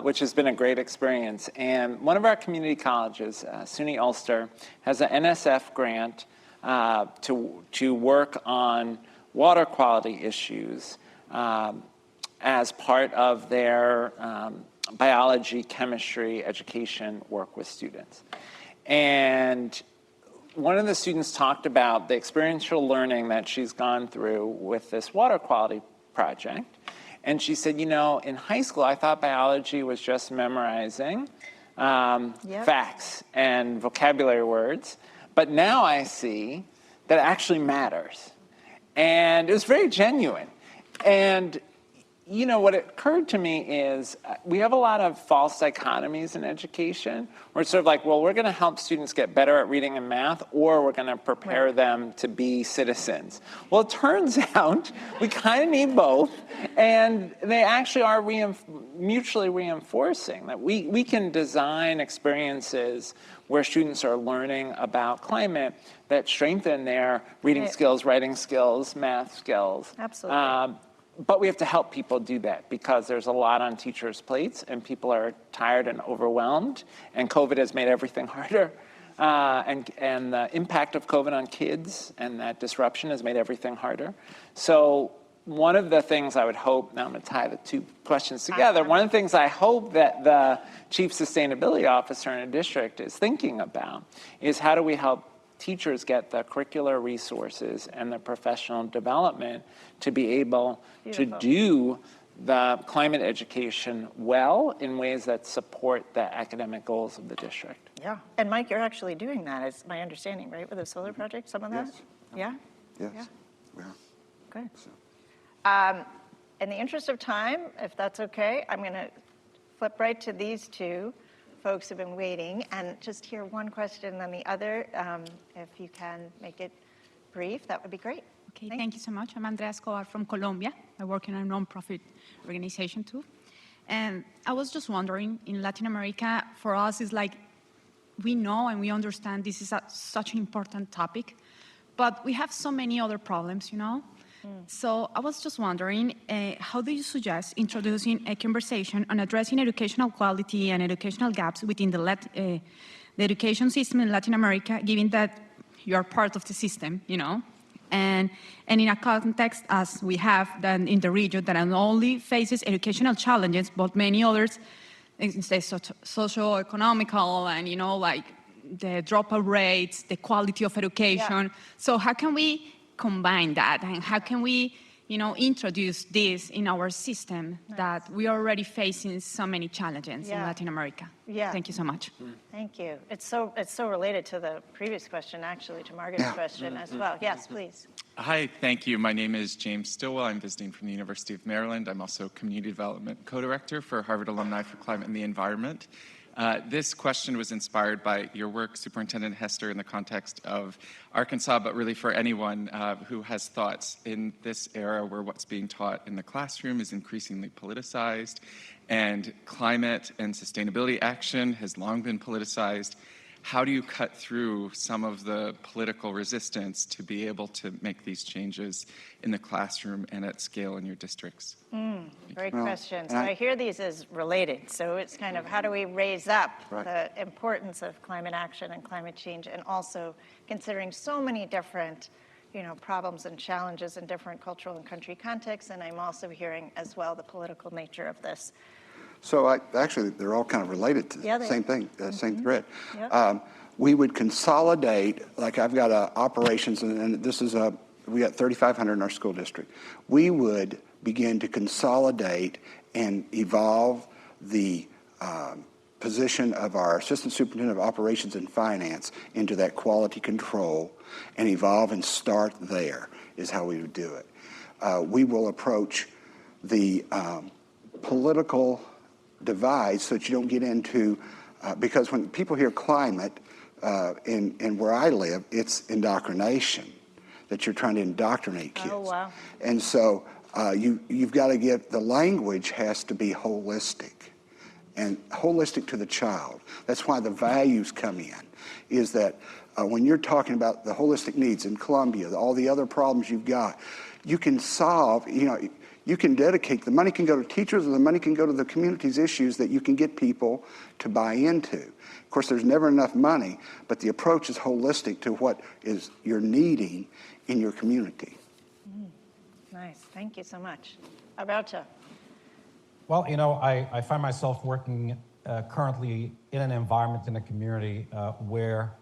which has been a great experience. And one of our community colleges, SUNY Ulster, has an NSF grant to work on water quality issues as part of their biology, chemistry, education work with students. And one of the students talked about the experiential learning that she's gone through with this water quality project. And she said, in high school, I thought biology was just memorizing facts and vocabulary words. But now I see that it actually matters. And it was very genuine. And what occurred to me is we have a lot of false dichotomies in education. Where it's sort of like, well, we're going to help students get better at reading and math, or we're going to prepare them to be citizens. Well, it turns out we kind of need both, and they actually are mutually reinforcing, that we can design experiences where students are learning about climate that strengthen their reading skills, writing skills, math skills. Absolutely. But we have to help people do that because there's a lot on teachers' plates and people are tired and overwhelmed, and COVID has made everything harder. And the impact of COVID on kids and that disruption has made everything harder. So one of the things I would hope, now I'm going to tie the two questions together, one of the things I hope that the Chief Sustainability Officer in a district is thinking about is how do we help teachers get the curricular resources and the professional development to be able to do the climate education well in ways that support the academic goals of the district. Yeah, and Mike, you're actually doing that, is my understanding, right, with the solar project, some of that? Yes. Yeah? Yes. Yeah. Good. In the interest of time, if that's okay, I'm going to flip right to these two folks who've been waiting and just hear one question, then the other. If you can make it brief, that would be great. Okay, thank you so much. I'm Andrea Escobar from Colombia. I work in a nonprofit organization too. And I was just wondering, in Latin America, for us, it's like we know and we understand this is such an important topic, but we have so many other problems, So I was just wondering, how do you suggest introducing a conversation on addressing educational quality and educational gaps within the education system in Latin America, given that you are part of the system, you know? And in a context as we have then in the region that not only faces educational challenges, but many others, say socio-economical and, you know, like the dropout rates, the quality of education. So how can we combine that, and how can we, you know, introduce this in our system that we are already facing so many challenges in Latin America? Thank you so much. Thank you. It's so related to the previous question, actually, to Margaret's question as well. Yes, please. Hi, thank you. My name is James Stillwell. I'm visiting from the University of Maryland. I'm also Community Development Co-Director for Harvard Alumni for Climate and the Environment. This question was inspired by your work, Superintendent Hester, in the context of Arkansas, but really for anyone who has thoughts in this era where what's being taught in the classroom is increasingly politicized, and climate and sustainability action has long been politicized. How do you cut through some of the political resistance to be able to make these changes in the classroom and at scale in your districts? Great question. So I hear these as related. So it's kind of how do we raise up the importance of climate action and climate change, and also considering so many different, you know, problems and challenges in different cultural and country contexts. And I'm also hearing as well the political nature of this. So actually, they're all kind of related to the same thing, same thread. We would consolidate, like I've got operations, and this is we got 3,500 in our school district. We would begin to consolidate and evolve the position of our Assistant Superintendent of Operations and Finance into that quality control, and evolve and start there is how we would do it. We will approach the political divide so that you don't get into, because when people hear climate, in where I live, it's indoctrination, that you're trying to indoctrinate kids. Oh, wow. And so you've got to get, the language has to be holistic, and holistic to the child. That's why the values come in, is that when you're talking about the holistic needs in Columbia, all the other problems you've got, you can solve, you know, you can dedicate, the money can go to teachers, or the money can go to the community's issues that you can get people to buy into. Of course, there's never enough money, but the approach is holistic to what is you're needing in your community. Nice, thank you so much. Alberto. Well, you know, I find myself working currently in an environment in a community where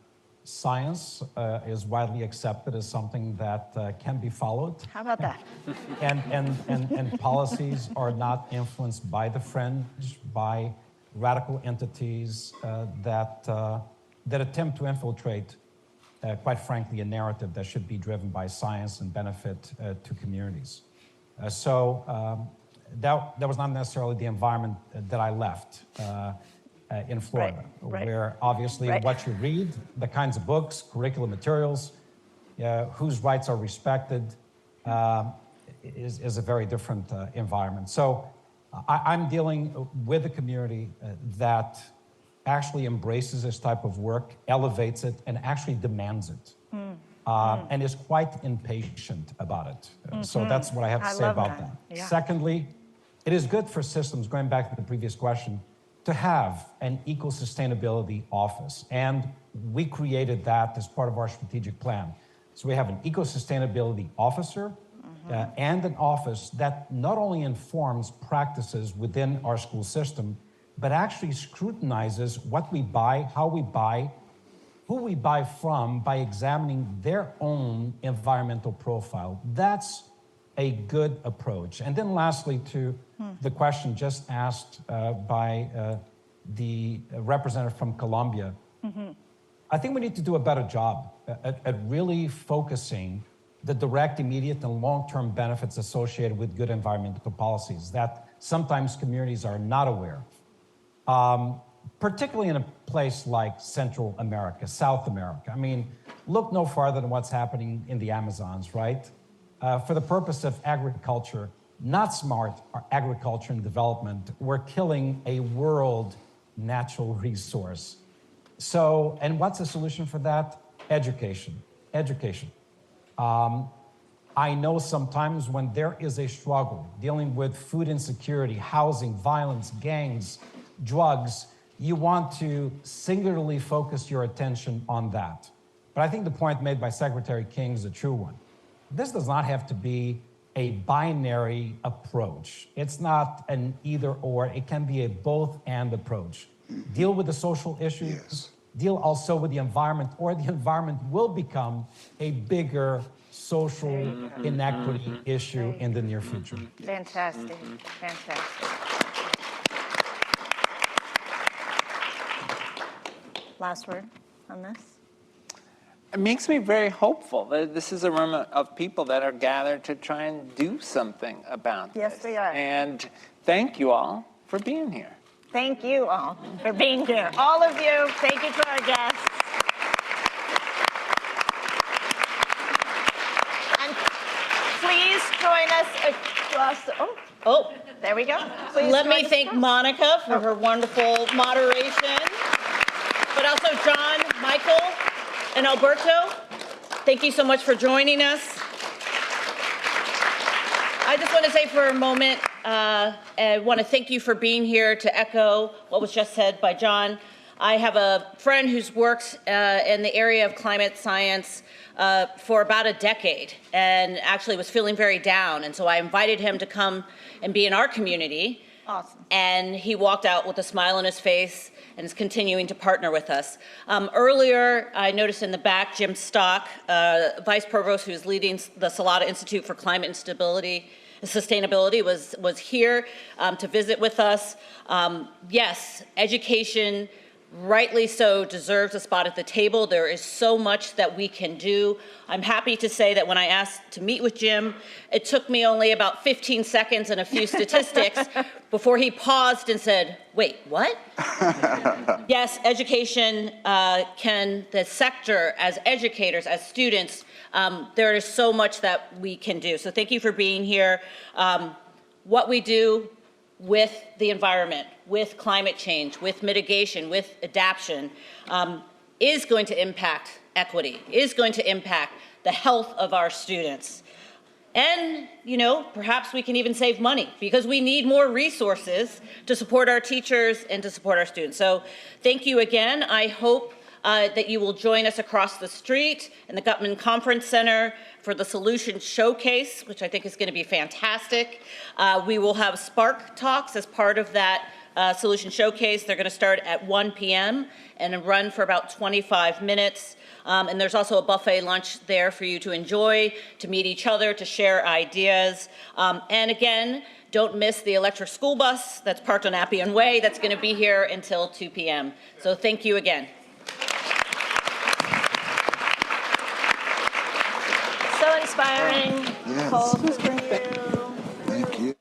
science is widely accepted as something that can be followed. How about that? And policies are not influenced by the fringe, by radical entities that attempt to infiltrate, quite frankly, a narrative that should be driven by science and benefit to communities. So that was not necessarily the environment that I left in Florida, where obviously what you read, the kinds of books, curriculum materials, whose rights are respected, is a very different environment. So I'm dealing with a community that actually embraces this type of work, elevates it, and actually demands it, and is quite impatient about it. So that's what I have to say about that. Yeah. Secondly, it is good for systems, going back to the previous question, to have an eco-sustainability office. And we created that as part of our strategic plan. So we have an eco-sustainability officer and an office that not only informs practices within our school system, but actually scrutinizes what we buy, how we buy, who we buy from, by examining their own environmental profile. That's a good approach. And then lastly, to the question just asked by the representative from Colombia, I think we need to do a better job at really focusing the direct, immediate, and long-term benefits associated with good environmental policies that sometimes communities are not aware of, particularly in a place like Central America, South America. I mean, look no farther than what's happening in the Amazons, right? For the purpose of agriculture, not smart agriculture and development, we're killing a world natural resource. So, and what's the solution for that? Education, education. I know sometimes when there is a struggle dealing with food insecurity, housing, violence, gangs, drugs, you want to singularly focus your attention on that. But I think the point made by Secretary King is a true one. This does not have to be a binary approach. It's not an either or, it can be a both and approach. Deal with the social issues, deal also with the environment, or the environment will become a bigger social inequity issue in the near future. Fantastic, fantastic. Last word on this? It makes me very hopeful that this is a room of people that are gathered to try and do something about this. Yes, we are. And thank you all for being here. Thank you all for being here. All of you, thank you to our guests. And please join us across the, oh, there we go. Please Let me join us thank across. Monica for her wonderful moderation, but also John, Michael, and Alberto. Thank you so much for joining us. I just want to say for a moment, I want to thank you for being here to echo what was just said by John. I have a friend who's worked in the area of climate science for about a decade and actually was feeling very down. And so I invited him to come and be in our community. Awesome. And he walked out with a smile on his face and is continuing to partner with us. Earlier, I noticed in the back, Jim Stock, Vice Provost who's leading the Salata Institute for Climate and Sustainability was here to visit with us. Yes, education, rightly so, deserves a spot at the table. There is so much that we can do. I'm happy to say that when I asked to meet with Jim, it took me only about 15 seconds and a few statistics before he paused and said, wait, what? Yes, education the sector, as educators, as students, there is so much that we can do. So thank you for being here. What we do with the environment, with climate change, with mitigation, with adaptation, is going to impact equity, is going to impact the health of our students. And, you know, perhaps we can even save money because we need more resources to support our teachers and to support our students. So thank you again. I hope that you will join us across the street in the Gutman Conference Center for the Solution Showcase, which I think is going to be fantastic. We will have Spark Talks as part of that Solution Showcase. They're going to start at 1 p.m. and run for about 25 minutes. And there's also a buffet lunch there for you to enjoy, to meet each other, to share ideas. And again, don't miss the electric school bus that's parked on Appian Way. That's going to be here until 2 p.m. So thank you again. So inspiring. Yes. Paul, from you. Thank you.